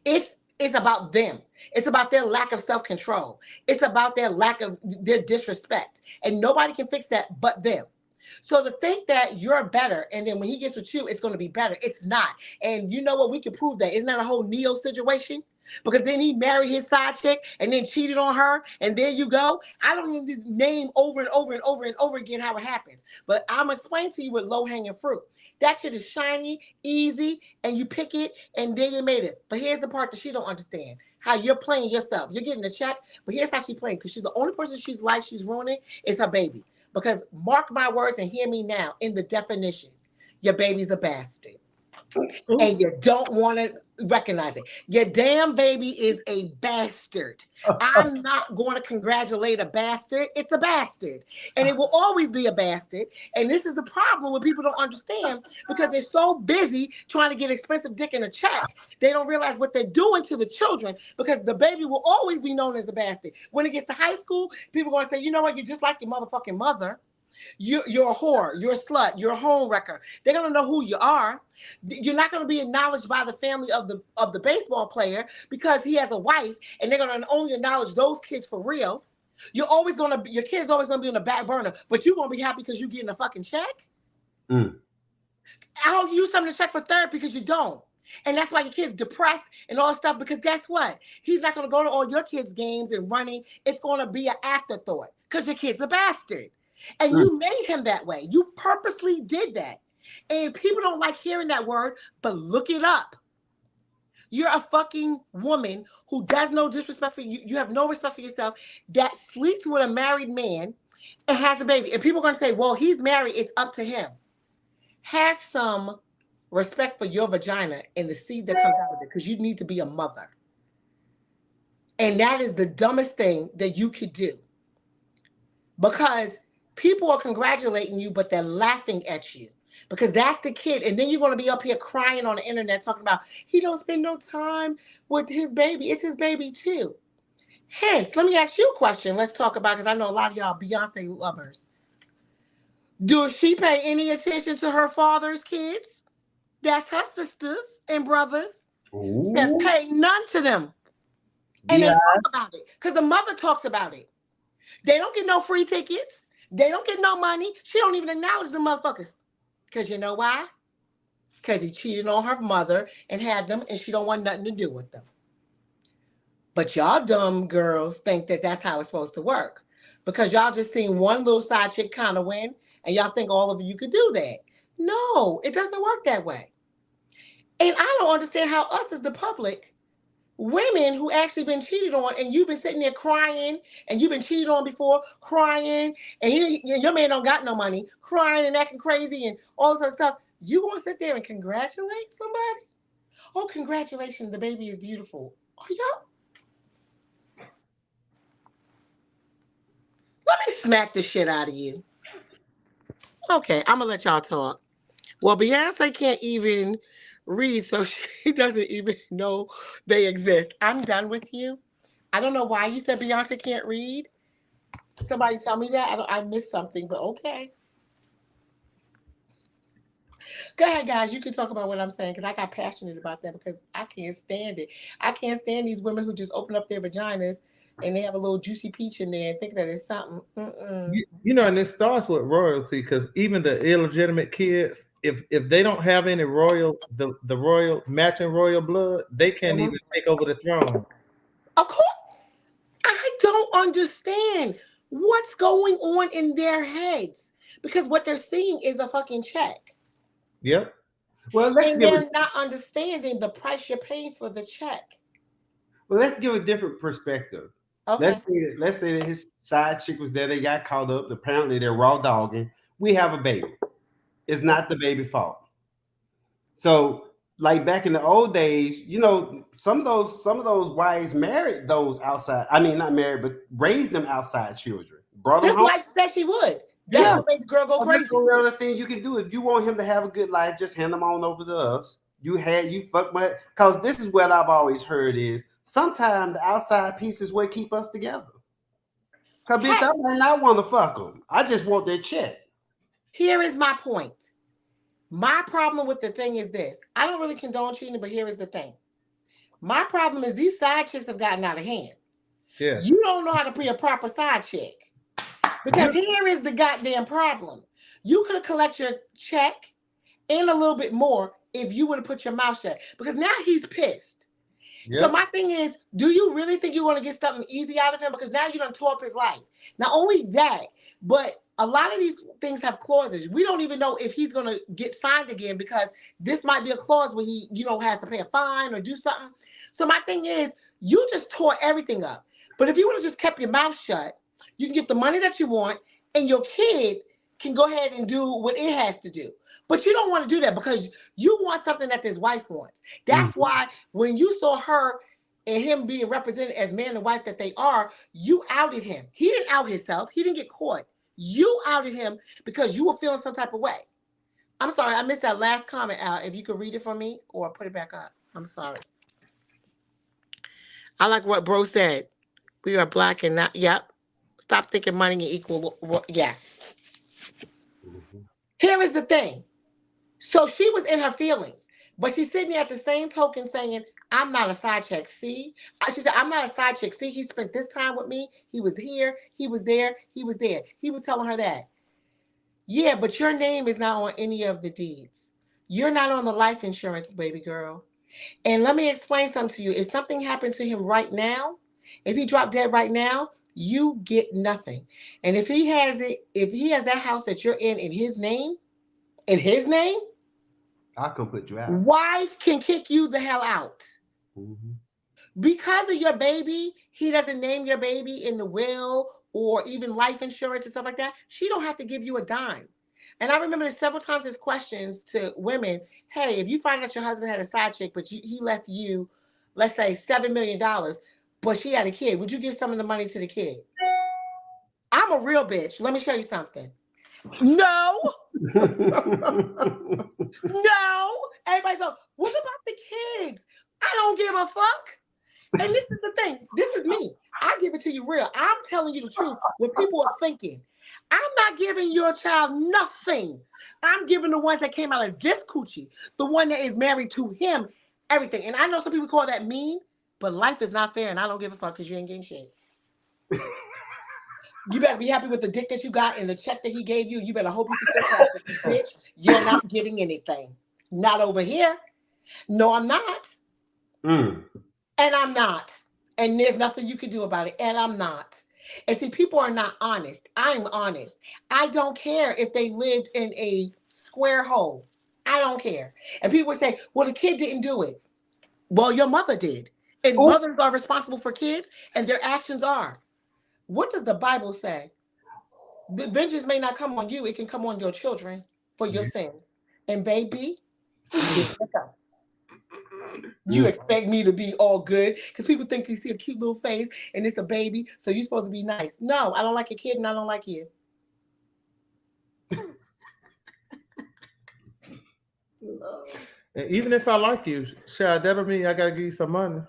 [SPEAKER 4] It's about them. It's about their lack of self-control. It's about their lack of their disrespect. And nobody can fix that but them. So to think that you're better and then when he gets with you, it's going to be better. It's not. And you know what? We can prove that. Isn't that a whole Neo situation? Because then he married his side chick and then cheated on her. And there you go. I don't need to name over and over and over and over again how it happens. But I'm explaining to you with low-hanging fruit. That shit is shiny, easy, and you pick it, and then you made it. But here's the part that she don't understand. How you're playing yourself. You're getting a check, but here's how she's playing. Because she's the only person she's ruining is her baby. Because mark my words and hear me now, in the definition, your baby's a bastard. Ooh. And you don't want to recognize it. Your damn baby is a bastard. I'm not going to congratulate a bastard. It's a bastard. And it will always be a bastard. And this is the problem when people don't understand because they're so busy trying to get expensive dick in a check. They don't realize what they're doing to the children because the baby will always be known as a bastard. When it gets to high school, people are going to say, you know what, you're just like your motherfucking mother. You're a whore, you're a slut, you're a home wrecker. They're gonna know who you are. You're not gonna be acknowledged by the family of the baseball player because he has a wife, and they're gonna only acknowledge those kids for real. Your kid's always gonna be on the back burner, but you're gonna be happy because you're getting a fucking check. I don't use something to check for therapy because you don't. And that's why your kid's depressed and all that stuff because guess what? He's not gonna go to all your kids' games and running. It's gonna be an afterthought because your kid's a bastard. And you made him that way. You purposely did that. And people don't like hearing that word, but look it up. You're a fucking woman who does no disrespect for you. You have no respect for yourself that sleeps with a married man and has a baby. And people are going to say, well, he's married. It's up to him. Have some respect for your vagina and the seed that comes out of it because you need to be a mother. And that is the dumbest thing that you could do. Because people are congratulating you, but they're laughing at you because that's the kid. And then you're going to be up here crying on the internet talking about he don't spend no time with his baby. It's his baby too. Hence, let me ask you a question. Let's talk about, because I know a lot of y'all Beyonce lovers. Does she pay any attention to her father's kids? That's her sisters and brothers. Ooh. That pay none to them. And they talk about it because the mother talks about it. They don't get no free tickets. They don't get no money. She don't even acknowledge the motherfuckers. Because you know why? Because he cheated on her mother and had them, and she don't want nothing to do with them. But y'all dumb girls think that that's how it's supposed to work. Because y'all just seen one little side chick kind of win, and y'all think all of you could do that. No, it doesn't work that way. And I don't understand how us as the public, women who actually been cheated on, and you've been sitting there crying, and you've been cheated on before, crying, and your man don't got no money, crying and acting crazy and all this other stuff. You want to sit there and congratulate somebody? Oh, congratulations, the baby is beautiful. Are y'all? Let me smack the shit out of you. Okay, I'm gonna let y'all talk. Well, Beyonce can't even read, so she doesn't even know they exist. I'm done with you. I don't know why you said Beyonce can't read. Somebody tell me that. I missed something, but okay. Go ahead, guys. You can talk about what I'm saying because I got passionate about that because I can't stand it. I can't stand these women who just open up their vaginas and they have a little juicy peach in there and think that it's something.
[SPEAKER 5] You know, and it starts with royalty, because even the illegitimate kids, if they don't have any royal, the royal matching royal blood, they can't even take over the throne.
[SPEAKER 4] Of course. I don't understand what's going on in their heads, because what they're seeing is a fucking check.
[SPEAKER 5] Yep.
[SPEAKER 9] Well,
[SPEAKER 4] they're not understanding the price you're paying for the check.
[SPEAKER 9] Well, let's give a different perspective.
[SPEAKER 4] Okay.
[SPEAKER 9] Let's say that his side chick was there. They got caught up. Apparently, they're raw dogging. We have a baby. It's not the baby's fault. So, like back in the old days, you know, some of those wives married those outside. I mean, not married, but raised them outside children. Brought them home.
[SPEAKER 4] This wife said she would. That's what made the girl go crazy.
[SPEAKER 9] That's the other thing you can do. If you want him to have a good life, just hand them on over to us. You fuck my, because this is what I've always heard is sometimes the outside piece is what keep us together. Because bitch, I might not want to fuck them. I just want their check.
[SPEAKER 4] Here is my point. My problem with the thing is this. I don't really condone cheating, but here is the thing. My problem is these side chicks have gotten out of hand.
[SPEAKER 5] Yes.
[SPEAKER 4] You don't know how to be a proper side chick. Because here is the goddamn problem. You could have collected your check and a little bit more if you would have put your mouth shut. Because now he's pissed. Yep. So my thing is, do you really think you're going to get something easy out of him? Because now you done tore up his life. Not only that, but a lot of these things have clauses. We don't even know if he's going to get signed again, because this might be a clause where he, has to pay a fine or do something. So my thing is, you just tore everything up. But if you would have just kept your mouth shut, you can get the money that you want, and your kid can go ahead and do what it has to do. But you don't want to do that because you want something that this wife wants. That's why when you saw her and him being represented as man and wife that they are, you outed him. He didn't out himself. He didn't get caught. You outed him because you were feeling some type of way. I'm sorry, I missed that last comment out. If you could read it for me or put it back up. I'm sorry. I like what bro said. We are black and not, yep. Stop thinking money and equal. Yes. Here is the thing. So she was in her feelings, but she's sitting there at the same token saying, I'm not a side chick. See? She said, I'm not a side chick. See, he spent this time with me. He was here. He was there. He was there. He was telling her that. Yeah, but your name is not on any of the deeds. You're not on the life insurance, baby girl. And let me explain something to you. If something happened to him right now, if he dropped dead right now, you get nothing. And if he has that house that you're in his name,
[SPEAKER 9] I can put you out.
[SPEAKER 4] Wife can kick you the hell out. Because of your baby, he doesn't name your baby in the will or even life insurance and stuff like that. She don't have to give you a dime. And I remember several times his questions to women, hey, if you find out your husband had a side chick, but he left you, let's say $7 million, but she had a kid, would you give some of the money to the kid? I'm a real bitch. Let me show you something. No. No. Everybody's like, what about the kids? I don't give a fuck. And this is the thing. This is me. I give it to you real. I'm telling you the truth. What people are thinking. I'm not giving your child nothing. I'm giving the ones that came out of this coochie, the one that is married to him, everything. And I know some people call that mean, but life is not fair, and I don't give a fuck because you ain't getting shit. You better be happy with the dick that you got and the check that he gave you. You better hope you can still practice, bitch. You're not getting anything. Not over here. No, I'm not. And I'm not. And there's nothing you can do about it. And I'm not. And see, people are not honest. I'm honest. I don't care if they lived in a square hole. I don't care. And people would say, well, the kid didn't do it. Well, your mother did. And mothers are responsible for kids, and their actions are. What does the Bible say? The vengeance may not come on you. It can come on your children for your sins. And baby, you expect me to be all good because people think you see a cute little face and it's a baby, so you're supposed to be nice. No, I don't like your kid and I don't like you.
[SPEAKER 5] And even if I like you, Shad, that don't mean I gotta give you some money.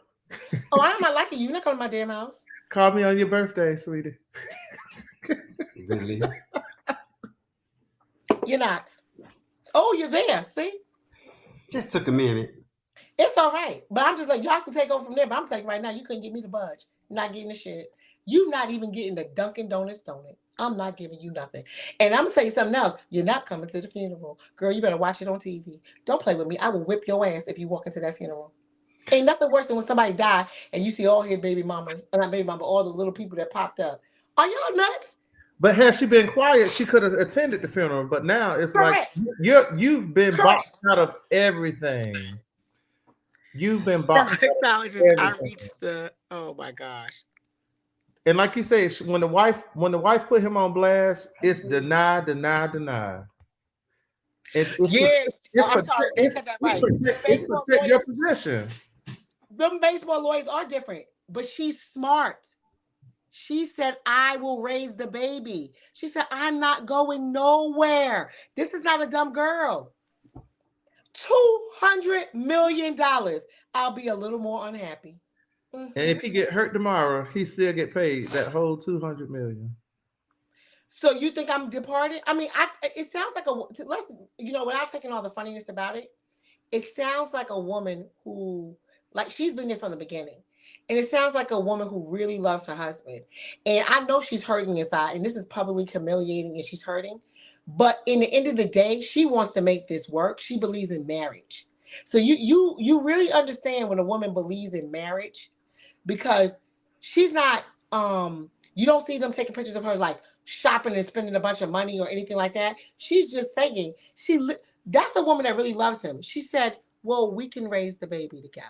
[SPEAKER 4] Oh, I'm not liking you. You're not coming to my damn house.
[SPEAKER 5] Call me on your birthday, sweetie.
[SPEAKER 9] Really?
[SPEAKER 4] You're not. Oh, you're there. See?
[SPEAKER 9] Just took a minute.
[SPEAKER 4] It's all right. But I'm just like, y'all can take over from there. But I'm telling you right now, you couldn't get me to budge. Not getting the shit. You not even getting the Dunkin' Donuts donut. I'm not giving you nothing. And I'm going to tell you something else. You're not coming to the funeral. Girl, you better watch it on TV. Don't play with me. I will whip your ass if you walk into that funeral. Ain't nothing worse than when somebody die and you see all his baby mamas, not baby mama, all the little people that popped up. Are y'all nuts?
[SPEAKER 5] But had she been quiet, she could have attended the funeral. But now it's
[SPEAKER 4] Correct.
[SPEAKER 5] like you've been
[SPEAKER 4] Correct.
[SPEAKER 5] boxed out of everything. You've been boxed out of
[SPEAKER 4] Sexologist,
[SPEAKER 5] everything.
[SPEAKER 4] I reached the, oh my gosh.
[SPEAKER 5] And like you say, when the wife put him on blast, it's deny.
[SPEAKER 4] I'm sorry, they said that right.
[SPEAKER 5] It's protect your position.
[SPEAKER 4] Them baseball lawyers are different, but she's smart. She said, I will raise the baby. She said, I'm not going nowhere. This is not a dumb girl. $200 million. I'll be a little more unhappy.
[SPEAKER 5] And if he get hurt tomorrow, he still get paid that whole $200 million.
[SPEAKER 4] So you think I'm departed? I mean, it sounds like without taking all the funniness about it, it sounds like a woman who, like, she's been there from the beginning. And it sounds like a woman who really loves her husband. And I know she's hurting inside, and this is publicly humiliating, and she's hurting. But in the end of the day, she wants to make this work. She believes in marriage. So you really understand when a woman believes in marriage, because she's not, you don't see them taking pictures of her like shopping and spending a bunch of money or anything like that. She's just saying, that's a woman that really loves him. She said, well, we can raise the baby together.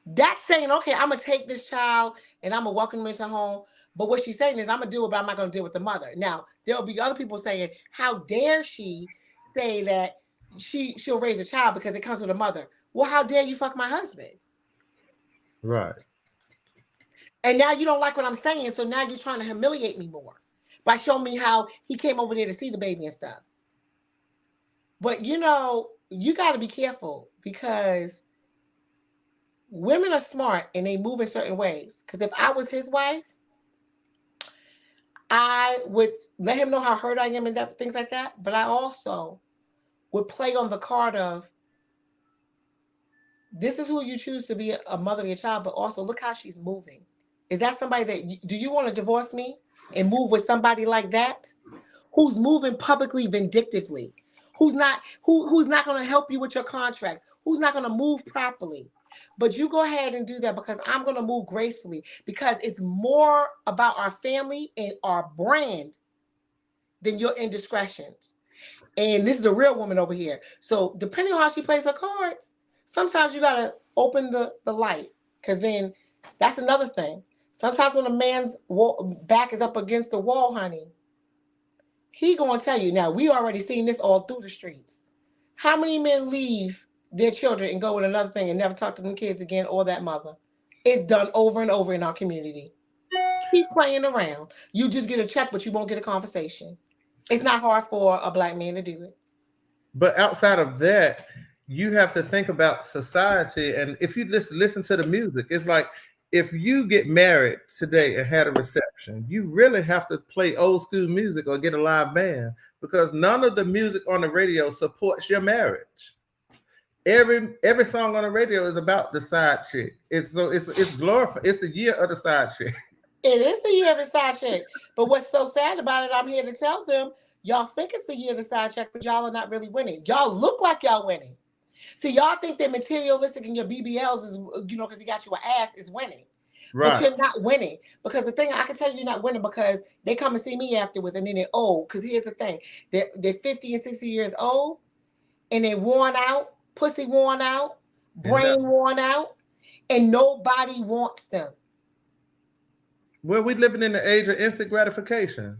[SPEAKER 4] That's saying, okay, I'm going to take this child and I'm going to welcome him into home. But what she's saying is, I'm going to do it, but I'm not going to deal with the mother. Now, there'll be other people saying, how dare she say that she'll raise a child because it comes with a mother? Well, how dare you fuck my husband?
[SPEAKER 5] Right.
[SPEAKER 4] And now you don't like what I'm saying, so now you're trying to humiliate me more by showing me how he came over there to see the baby and stuff. But, you got to be careful, because women are smart and they move in certain ways. Because if I was his wife, I would let him know how hurt I am and things like that. But I also would play on the card of, this is who you choose to be a mother of your child, but also look how she's moving. Is that somebody do you want to divorce me and move with somebody like that? Who's moving publicly vindictively? Who's not going to help you with your contracts? Who's not going to move properly? But you go ahead and do that, because I'm going to move gracefully, because it's more about our family and our brand than your indiscretions. And this is a real woman over here. So depending on how she plays her cards, sometimes you got to open the light, because then that's another thing. Sometimes when a man's back is up against the wall, honey, he going to tell you. Now, we already seen this all through the streets. How many men leave their children and go with another thing and never talk to them kids again, or that mother? It's done over and over in our community. Keep playing around. You just get a check, but you won't get a conversation. It's not hard for a black man to do it.
[SPEAKER 5] But outside of that, you have to think about society. And if you listen to the music, it's like, if you get married today and had a reception, you really have to play old school music or get a live band, because none of the music on the radio supports your marriage. Every song on the radio is about the side chick. It's glorified. It's the year of the side chick.
[SPEAKER 4] It is the year of the side chick. But what's so sad about it, I'm here to tell them, y'all think it's the year of the side chick, but y'all are not really winning. Y'all look like y'all winning. See, y'all think that materialistic and your BBLs is, because he got you an ass, is winning. Right. But you're not winning. Because the thing, I can tell you, you're not winning because they come and see me afterwards and then they're old. Because here's the thing. They're 50 and 60 years old and they're worn out, pussy worn out, brain worn out, and nobody wants them.
[SPEAKER 5] Well, we're living in the age of instant gratification.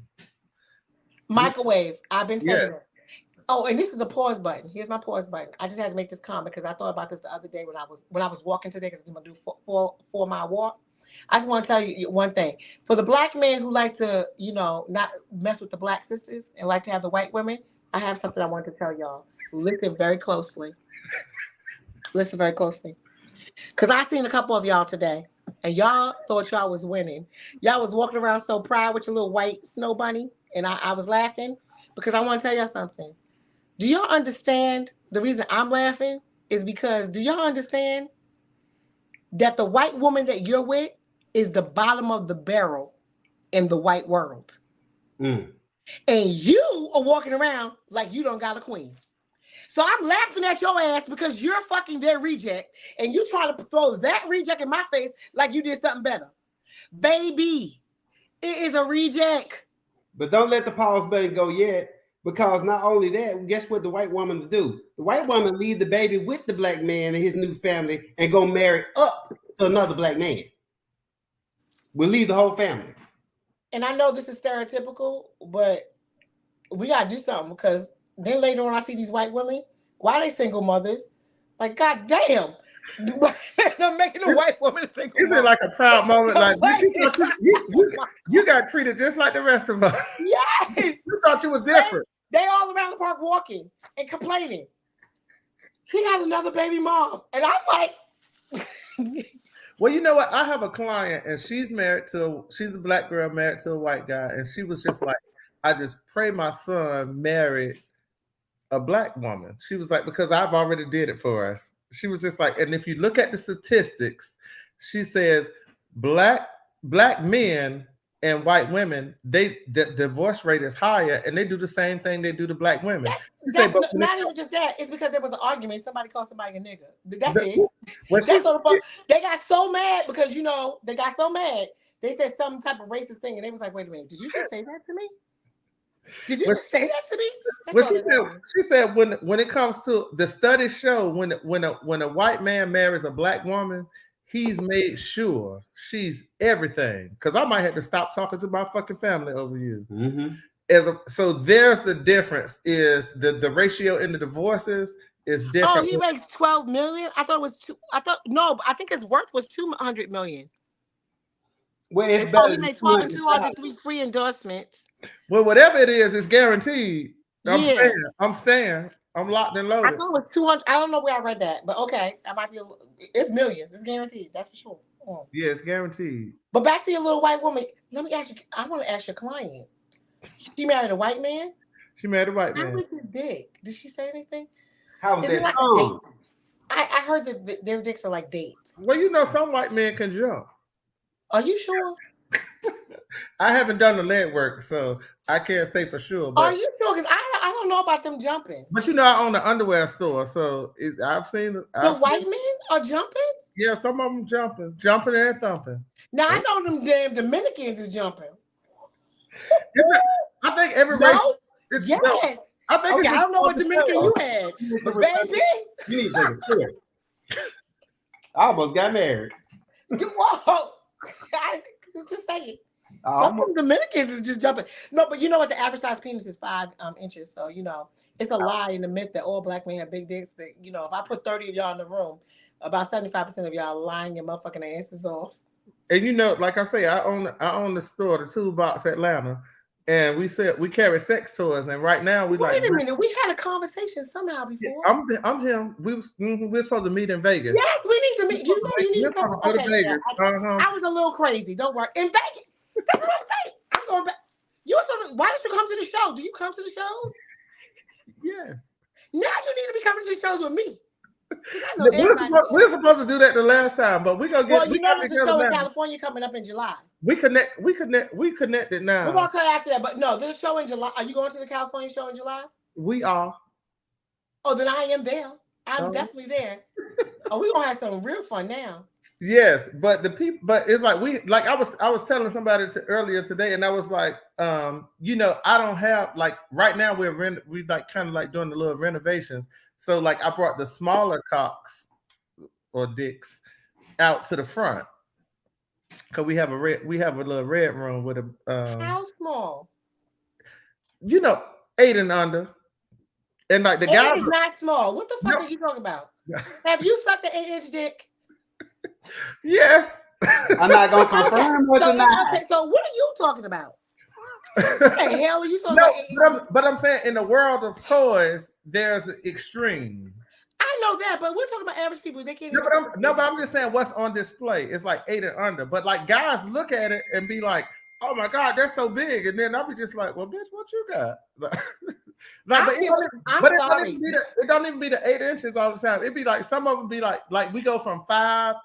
[SPEAKER 4] Microwave. I've been saying this. Oh, and this is a pause button. Here's my pause button. I just had to make this comment because I thought about this the other day when I was walking today, because I'm gonna do 4-mile walk. I just want to tell you one thing. For the black men who like to, not mess with the black sisters and like to have the white women, I have something I wanted to tell y'all. Listen very closely. Listen very closely. Because I seen a couple of y'all today, and y'all thought y'all was winning. Y'all was walking around so proud with your little white snow bunny, and I was laughing because I want to tell y'all something. Do y'all understand the reason I'm laughing is because, do y'all understand that the white woman that you're with is the bottom of the barrel in the white world. And you are walking around like you don't got a queen. So I'm laughing at your ass because you're fucking their reject and you trying to throw that reject in my face like you did something better. Baby, it is a reject.
[SPEAKER 9] But don't let the pause button go yet, because not only that, guess what the white woman to do? The white woman leave the baby with the black man and his new family and go marry up to another black man. We'll leave the whole family.
[SPEAKER 4] And I know this is stereotypical, but we got to do something, because then later on I see these white women, why are they single mothers? Like, God damn. I'm making a white woman a single
[SPEAKER 5] mother. Is it like a proud moment? Like, you got treated just like the rest of us.
[SPEAKER 4] Yes.
[SPEAKER 5] You thought you was different.
[SPEAKER 4] They all around the park walking and complaining. He got another baby mom. And I'm like...
[SPEAKER 5] Well, you know what? I have a client and she's a black girl married to a white guy. And she was just like, I just pray my son married a black woman. She was like, because I've already did it for us. She was just like, and if you look at the statistics, she says black men and white women, the divorce rate is higher, and they do the same thing they do to black women.
[SPEAKER 4] Not even just that. It's because there was an argument. Somebody called somebody a nigga. That's it. They got so mad because, they got so mad. They said some type of racist thing, and they was like, wait a minute, did you just say that to me? Did you just say that to me?
[SPEAKER 5] Well, she said when it comes to the studies show when a white man marries a black woman, he's made sure she's everything. Because I might have to stop talking to my fucking family over you. So there's the difference. Is the ratio in the divorces is different.
[SPEAKER 4] Oh, he makes 12 million. I think his worth was 200 million.
[SPEAKER 9] Well, it's better.
[SPEAKER 4] He made 12 and 200 3 free endorsements.
[SPEAKER 5] Well, whatever it is, it's guaranteed. I'm staying. I'm locked and loaded.
[SPEAKER 4] I thought it was 200. I don't know where I read that, but okay, that might be. It's millions. It's guaranteed. That's for sure.
[SPEAKER 5] Yeah, it's guaranteed.
[SPEAKER 4] But back to your little white woman. Let me ask you. I want to ask your client. She married a white man.
[SPEAKER 5] She married a white man.
[SPEAKER 4] How was his dick? Did she say anything?
[SPEAKER 9] How was that?
[SPEAKER 4] Like a date? I heard that their dicks are like dates.
[SPEAKER 5] Well, some white men can jump.
[SPEAKER 4] Are you sure?
[SPEAKER 5] I haven't done the leg work, so I can't say for sure. But
[SPEAKER 4] are you sure? Because I don't know about them jumping.
[SPEAKER 5] But I own an underwear store, so I've seen
[SPEAKER 4] white men are jumping.
[SPEAKER 5] Yeah, some of them jumping and thumping.
[SPEAKER 4] Now I know them damn Dominicans is jumping.
[SPEAKER 5] I think every race.
[SPEAKER 4] Yes.
[SPEAKER 5] I think.
[SPEAKER 4] Okay, I don't know what Dominican you had, but baby.
[SPEAKER 9] You need to take a I almost got married.
[SPEAKER 4] Whoa. Just say it. Some of the Dominicans is just jumping. No, but you know what? The average size penis is 5 inches. So, it's a lie in the myth that all black men have big dicks. That, if I put 30 of y'all in the room, about 75% of y'all lying your motherfucking asses off.
[SPEAKER 5] And like I say, I own the store, the Toolbox Atlanta, and we carry sex toys. And right now wait
[SPEAKER 4] a minute, we had a conversation somehow before.
[SPEAKER 5] I'm him. We're supposed to meet in Vegas.
[SPEAKER 4] Yes, we need to meet. You need to come
[SPEAKER 5] to Vegas.
[SPEAKER 4] I was a little crazy. Don't worry. In Vegas. That's what I'm saying. I'm going back. Why don't you come to the show? Do you come to the shows?
[SPEAKER 5] Yes.
[SPEAKER 4] Now you need to be coming to the shows with me.
[SPEAKER 5] We're supposed to do that the last time, but we're gonna get.
[SPEAKER 4] Well, there's a show in California coming up in July.
[SPEAKER 5] We connected now.
[SPEAKER 4] We're gonna cut after that, but no, there's a show in July. Are you going to the California show in July?
[SPEAKER 5] We are.
[SPEAKER 4] Oh, then I am there. I'm definitely there. We're gonna have some real fun now.
[SPEAKER 5] Yes, but it's like I was telling somebody earlier today, and I was like, I don't have right now we kind of like doing the little renovations. So I brought the smaller cocks or dicks out to the front because we have a little red room with a
[SPEAKER 4] how small?
[SPEAKER 5] 8 and under, and the guy
[SPEAKER 4] is not small. What the fuck are you talking about? Have you sucked the 8-inch dick?
[SPEAKER 5] Yes.
[SPEAKER 9] I'm not gonna confirm or deny.
[SPEAKER 4] Okay, so what are you talking about? What the hell are you talking about?
[SPEAKER 5] But I'm saying in the world of toys, there's the extreme.
[SPEAKER 4] I know that, but we're talking about average people. They can't.
[SPEAKER 5] But I'm just saying what's on display. It's 8 and under. But guys look at it and be like, "Oh my God, that's so big," and then I'll be just like, "Well, bitch, what you got?" Like, but it don't even be the 8 inches all the time. It'd be like some of them be like we go from 5.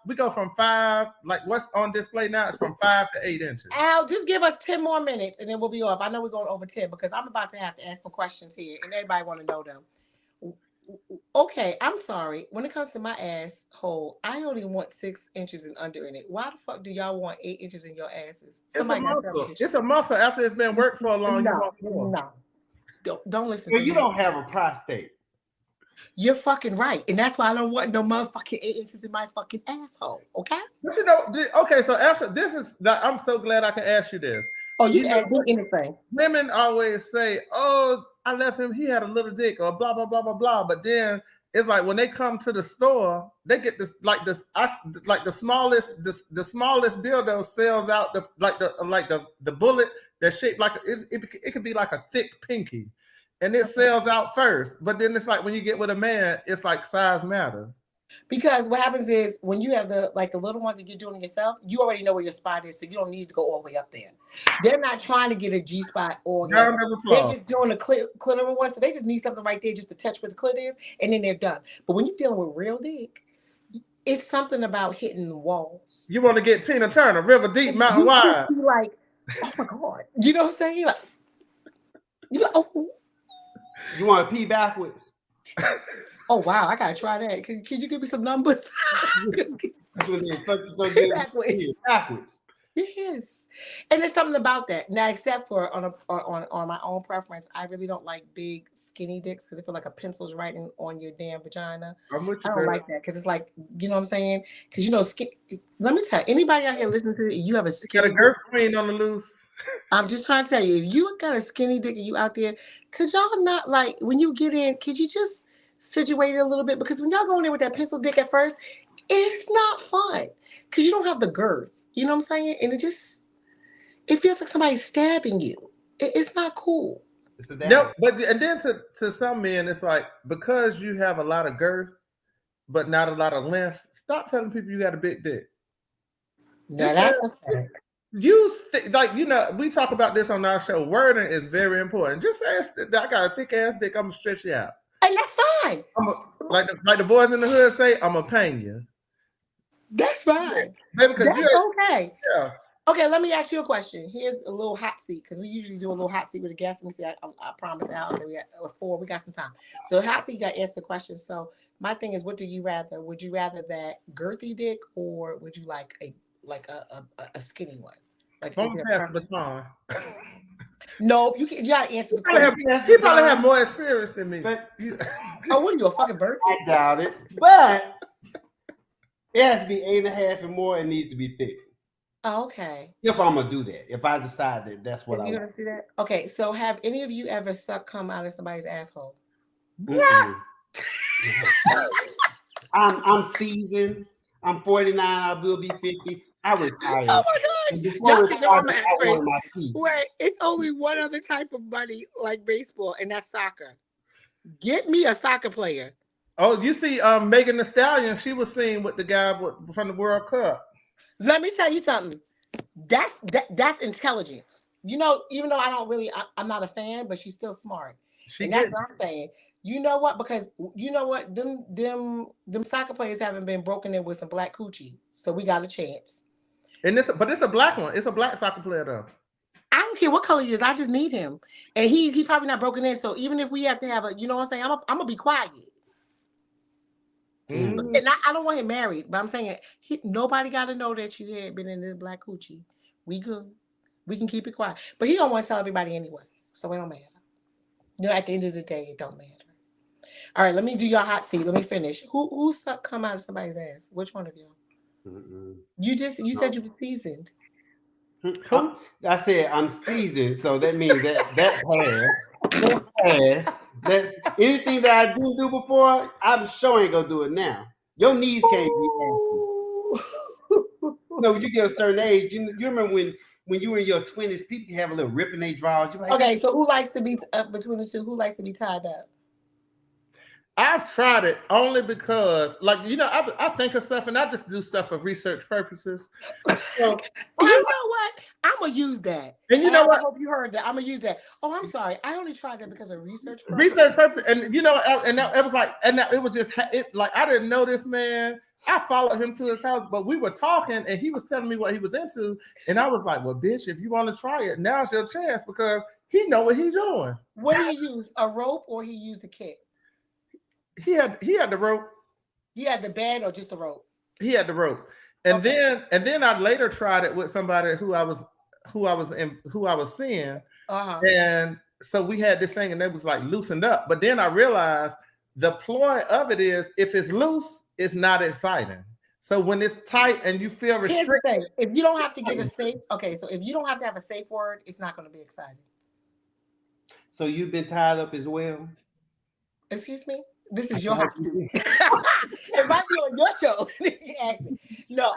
[SPEAKER 5] Like what's on display now is from 5 to 8 inches.
[SPEAKER 4] Al, just give us 10 more minutes and then we'll be off. I know we're going over 10 because I'm about to have to ask some questions here and everybody want to know them. Okay, I'm sorry. When it comes to my asshole, I only want 6 inches and under in it. Why the fuck do y'all want 8 inches in your asses?
[SPEAKER 5] It's a muscle after it's been worked for a long time.
[SPEAKER 4] No. Don't listen
[SPEAKER 9] to
[SPEAKER 4] me.
[SPEAKER 9] You don't have a prostate.
[SPEAKER 4] You're fucking right. And that's why I don't want no motherfucking 8 inches in my fucking asshole. Okay?
[SPEAKER 5] But you know, okay, so after this is I'm so glad I can ask you this.
[SPEAKER 4] Oh, you can ask me anything.
[SPEAKER 5] Women always say, oh, I left him, he had a little dick, or blah, blah, blah, blah, blah. But then it's like when they come to the store, they get the smallest dildo sells out the bullet that's shaped like it could be like a thick pinky. And it sells out first. But then it's like when you get with a man, it's like size matters.
[SPEAKER 4] Because what happens is when you have the little ones that you're doing yourself, you already know where your spot is, so you don't need to go all the way up there. They're not trying to get a G spot or they're just doing a clitoral one, so they just need something right there just to touch where the clit is, and then they're done. But when you're dealing with real dick, it's something about hitting the walls.
[SPEAKER 5] You want to get Tina Turner, River Deep, Mountain Wide.
[SPEAKER 4] Like, oh my God. You know what I'm saying?
[SPEAKER 9] You want to pee backwards?
[SPEAKER 4] Oh wow, I gotta try that. Can you give me some numbers?
[SPEAKER 9] That's what they backwards.
[SPEAKER 4] Yes. And there's something about that. Now, except for on my own preference, I really don't like big skinny dicks because I feel like a pencil's writing on your damn vagina. I don't like that because it's like, you know what I'm saying? Because let me tell you, anybody out here listening to it, you have a skinny
[SPEAKER 5] got a girl queen on the loose.
[SPEAKER 4] I'm just trying to tell you, if you got a skinny dick and you out there, could y'all not like when you get in, could you just situate it a little bit? Because when y'all go in there with that pencil dick at first, it's not fun because you don't have the girth. You know what I'm saying? And it feels like somebody's stabbing you. It's not cool.
[SPEAKER 5] No, and then to some men, it's like because you have a lot of girth, but not a lot of length. Stop telling people you got a big dick.
[SPEAKER 4] Now that's a fact.
[SPEAKER 5] We talk about this on our show. Wording is very important. Just say I got a thick ass dick. I'm gonna stretch you out,
[SPEAKER 4] and that's fine.
[SPEAKER 5] Like the boys in the hood say, I'm gonna pain you.
[SPEAKER 4] That's fine.
[SPEAKER 5] Baby,
[SPEAKER 4] that's okay.
[SPEAKER 5] Yeah.
[SPEAKER 4] Okay, let me ask you a question. Here's a little hot seat because we usually do a little hot seat with a guest. Let me see. I promise Al. We got 4. We got some time. So hot seat, you got to answer the question. So my thing is, what do you rather? Would you rather that girthy dick or would you like a skinny one? Like
[SPEAKER 5] don't pass the baton.
[SPEAKER 4] No, you gotta answer the question.
[SPEAKER 5] He probably have more experience than me.
[SPEAKER 9] But
[SPEAKER 4] what are you, a fucking bird?
[SPEAKER 9] I doubt it. But it has to be 8.5 and more. It needs to be thick.
[SPEAKER 4] Oh, okay.
[SPEAKER 9] If I'm gonna do that, if I decide that that's what I want.
[SPEAKER 4] Gonna do that? Okay. So have any of you ever sucked cum out of somebody's asshole?
[SPEAKER 9] Yeah. I'm seasoned. I'm 49. I will be 50. I retired.
[SPEAKER 4] Oh my God! Wait, it's only one other type of money like baseball, and that's soccer. Get me a soccer player.
[SPEAKER 5] Oh, you see, Megan Thee Stallion, she was seen with the guy from the World Cup.
[SPEAKER 4] Let me tell you something. That's intelligence. You know, even though I'm not a fan, but she's still smart. That's what I'm saying. You know what? Because you know what? Them soccer players haven't been broken in with some black coochie, so we got a chance.
[SPEAKER 5] But it's a black one. It's a black soccer player though.
[SPEAKER 4] I don't care what color he is. I just need him, and he's probably not broken in. So even if we have to have you know what I'm saying, I'm gonna be quiet. Mm-hmm. And I don't want him married, but I'm saying nobody got to know that you had been in this black coochie. We good. We can keep it quiet. But he don't want to tell everybody anyway, so it don't matter. You know, at the end of the day, it don't matter. All right, let me do your hot seat. Let me finish. Who come out of somebody's ass? Which one of y'all? Mm-mm. You said you were seasoned.
[SPEAKER 9] I said I'm seasoned, so that means that pass. That's anything that I didn't do before. I'm sure ain't gonna do it now. Your knees can't be nasty. No, you get a certain age. You remember when you were in your 20s, people can have a little rip in their drawers. Like,
[SPEAKER 4] okay, so who likes to be between the two? Who likes to be tied up?
[SPEAKER 5] I've tried it only because, like, I think of stuff and I just do stuff for research purposes. So,
[SPEAKER 4] you know what? I'm gonna use that.
[SPEAKER 5] And you know what?
[SPEAKER 4] I hope you heard that. I'm gonna use that. Oh, I'm sorry. I only tried that because of research purposes.
[SPEAKER 5] Research purposes, and it was like, it was just like I didn't know this man. I followed him to his house, but we were talking, and he was telling me what he was into, and I was like, "Well, bitch, if you want to try it, now's your chance because he know what he's doing."
[SPEAKER 4] What did he use? A rope or he used a kit?
[SPEAKER 5] He had the rope.
[SPEAKER 4] He had the band or just the rope?
[SPEAKER 5] He had the rope. And then I later tried it with somebody who I was seeing.
[SPEAKER 4] Uh-huh.
[SPEAKER 5] And so we had this thing and it was like loosened up. But then I realized the ploy of it is if it's loose, it's not exciting. So when it's tight and you feel restricted.
[SPEAKER 4] Here's the thing. If you don't have to get a safe, so if you don't have to have a safe word, it's not going to be exciting.
[SPEAKER 9] So you've been tied up as well?
[SPEAKER 4] Excuse me? This is your house. It might be on your show. No,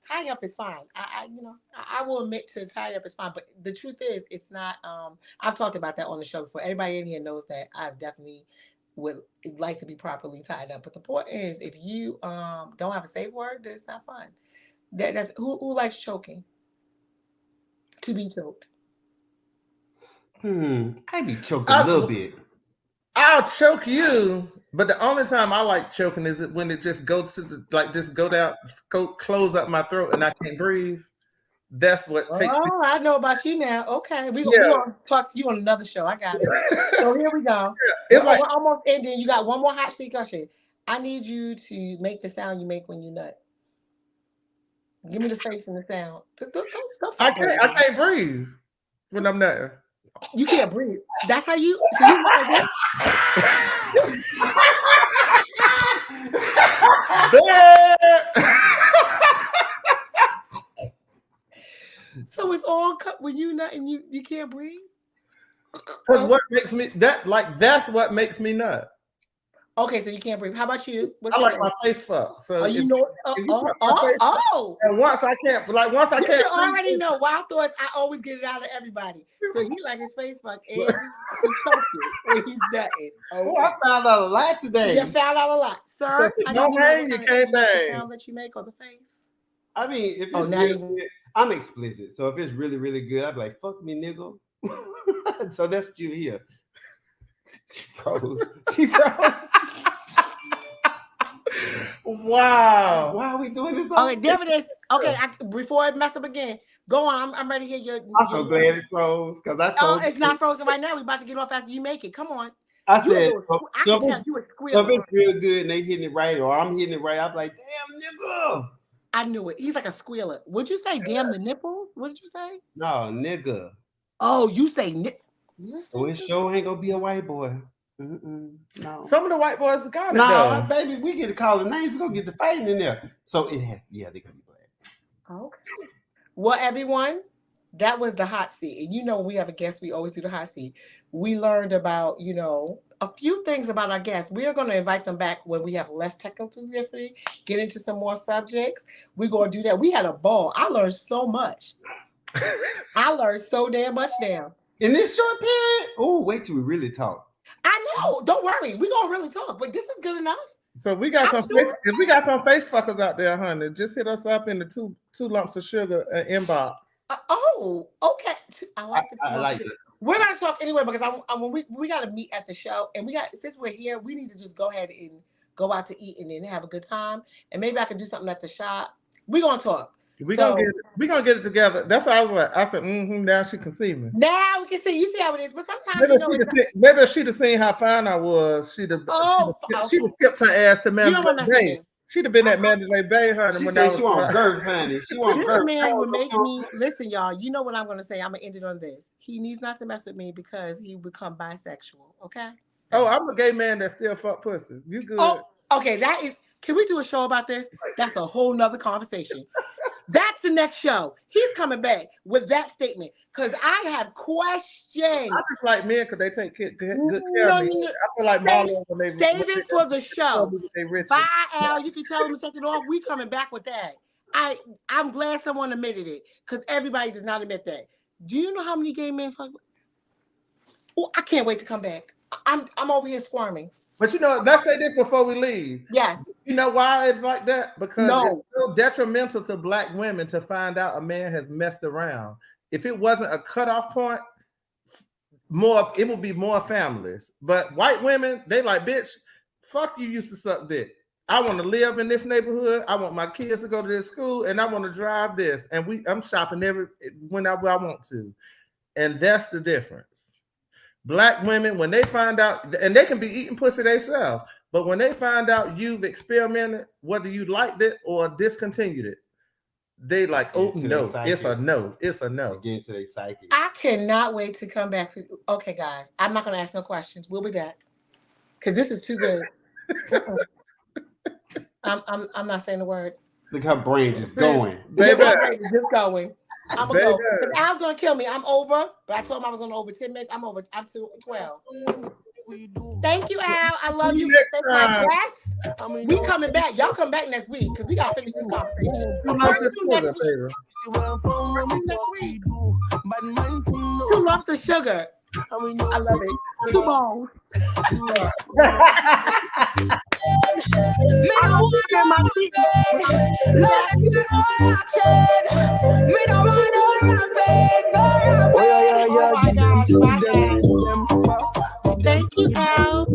[SPEAKER 4] tying up is fine. I will admit to tying up is fine. But the truth is, it's not. I've talked about that on the show before. Everybody in here knows that I definitely would like to be properly tied up. But the point is, if you don't have a safe word, that's not fun. That's who likes choking. To be choked.
[SPEAKER 9] I be choking a little bit.
[SPEAKER 5] I'll choke you, but the only time I like choking is when it just goes to close up my throat and I can't breathe. That's what takes me.
[SPEAKER 4] Oh, I know about you now. Okay, we're gonna talk to you on another show. I got it. So here we go.
[SPEAKER 5] It's
[SPEAKER 4] we're almost ending. You got one more hot seat question. I need you to make the sound you make when you nut. Give me the face and the sound.
[SPEAKER 5] I can't breathe when I'm nutting.
[SPEAKER 4] You can't breathe. That's how you. So you so it's all cut when you nut and you can't breathe.
[SPEAKER 5] Because what makes me that's what makes me nut.
[SPEAKER 4] Okay, so you can't breathe. How about you?
[SPEAKER 5] I like my face fucked. So
[SPEAKER 4] and
[SPEAKER 5] once I can't,
[SPEAKER 4] you already know Wild Thoughts. I always get it out of everybody. So he like his face fucked and he's choking when he's nutting. Okay.
[SPEAKER 9] Oh, I found out a lot today.
[SPEAKER 4] You found out a lot, sir.
[SPEAKER 5] Don't hang, you can't bang.
[SPEAKER 4] Sound that you make on the face.
[SPEAKER 9] I mean, if it's really good, I'm explicit. So if it's really, really good, I'd be like, "Fuck me, nigga." So that's what you hear. She froze.
[SPEAKER 5] Wow.
[SPEAKER 9] Why are we doing this?
[SPEAKER 4] Okay, there it is. Okay, before it mess up again, go on. I'm ready to hear your.
[SPEAKER 9] I'm so glad it froze because I told you.
[SPEAKER 4] It's not frozen right now. We're about to get off after you make it. Come on.
[SPEAKER 9] I said,
[SPEAKER 4] if
[SPEAKER 9] it's real good and they hitting it right or I'm hitting it right, I'm like, damn, nigga.
[SPEAKER 4] I knew it. He's like a squealer. Would you say damn the nipple? What did you say?
[SPEAKER 9] No, nigga.
[SPEAKER 4] Oh, you say nip.
[SPEAKER 9] So it sure ain't gonna be a white boy. No.
[SPEAKER 5] Some of the white boys got it.
[SPEAKER 9] No, baby, we get to call the names. We're gonna get the fighting in there. So it has, they can be black.
[SPEAKER 4] Okay. Well, everyone, that was the hot seat. And when we have a guest, we always do the hot seat. We learned about, a few things about our guests. We are going to invite them back when we have less technical difficulty, get into some more subjects. We're going to do that. We had a ball. I learned so much. I learned so damn much now.
[SPEAKER 9] In this short period? Oh, wait till we really talk.
[SPEAKER 4] I know. Don't worry. We're going to really talk. But this is good enough.
[SPEAKER 5] So we got if we got some face fuckers out there, honey, just hit us up in the two lumps of sugar inbox.
[SPEAKER 4] Okay. I like it.
[SPEAKER 9] I like it.
[SPEAKER 4] We're gonna talk anyway because when we gotta meet at the show and since we're here, we need to just go ahead and go out to eat and then have a good time. And maybe I could do something at the shop. We're gonna talk.
[SPEAKER 5] We're gonna get it together. That's why I was like, I said, now she can see me.
[SPEAKER 4] Now we can see. You see how it is. But sometimes
[SPEAKER 5] maybe if she'd have seen how fine I was, she'd have skipped her ass to Mandalay Bay. She'd have been at Mandalay Bay, honey.
[SPEAKER 9] She said she want girth, honey. She want girth.
[SPEAKER 4] This man would make me listen, y'all. You know what I'm gonna say? I'm gonna end it on this. He needs not to mess with me because he would become bisexual. Okay.
[SPEAKER 5] Oh, I'm a gay man that still fuck pussy. You good?
[SPEAKER 4] Oh, okay. That is. Can we do a show about this? That's a whole nother conversation. That's the next show. He's coming back with that statement because I have questions.
[SPEAKER 5] I just like men because they take good care of me. I feel like Marlon when they
[SPEAKER 4] save it for the show. Bye, Al. You can tell them to take it off. We coming back with that. I'm glad someone admitted it because everybody does not admit that. Do you know how many gay men fuck? Oh, I can't wait to come back. I'm over here squirming.
[SPEAKER 5] But you know, let's say this before we leave.
[SPEAKER 4] Yes.
[SPEAKER 5] You know why it's like that? Because it's so detrimental to black women to find out a man has messed around. If it wasn't a cutoff point, it would be more families. But white women, they like, bitch, fuck you used to suck dick. I want to live in this neighborhood. I want my kids to go to this school, and I want to drive this. And I'm shopping whenever I want to. And that's the difference. Black women, when they find out, and they can be eating pussy themselves, but when they find out you've experimented, whether you liked it or discontinued it, they like, oh no, it's a no, it's a no.
[SPEAKER 9] Get into their psyche.
[SPEAKER 4] I cannot wait to come back. Okay, guys, I'm not going to ask no questions. We'll be back because this is too good. I'm not saying the word.
[SPEAKER 9] Look how brain just going.
[SPEAKER 4] Baby. My brain is just going. I'm gonna go. Al's gonna kill me. I'm over, but I told him I was on over 10 minutes. I'm over. I'm to 12. Thank you, Al. I love you. We coming back. Y'all come back next week because we gotta finish this conversation. Two lumps of sugar. I love it. 2 balls. Thank you, Al.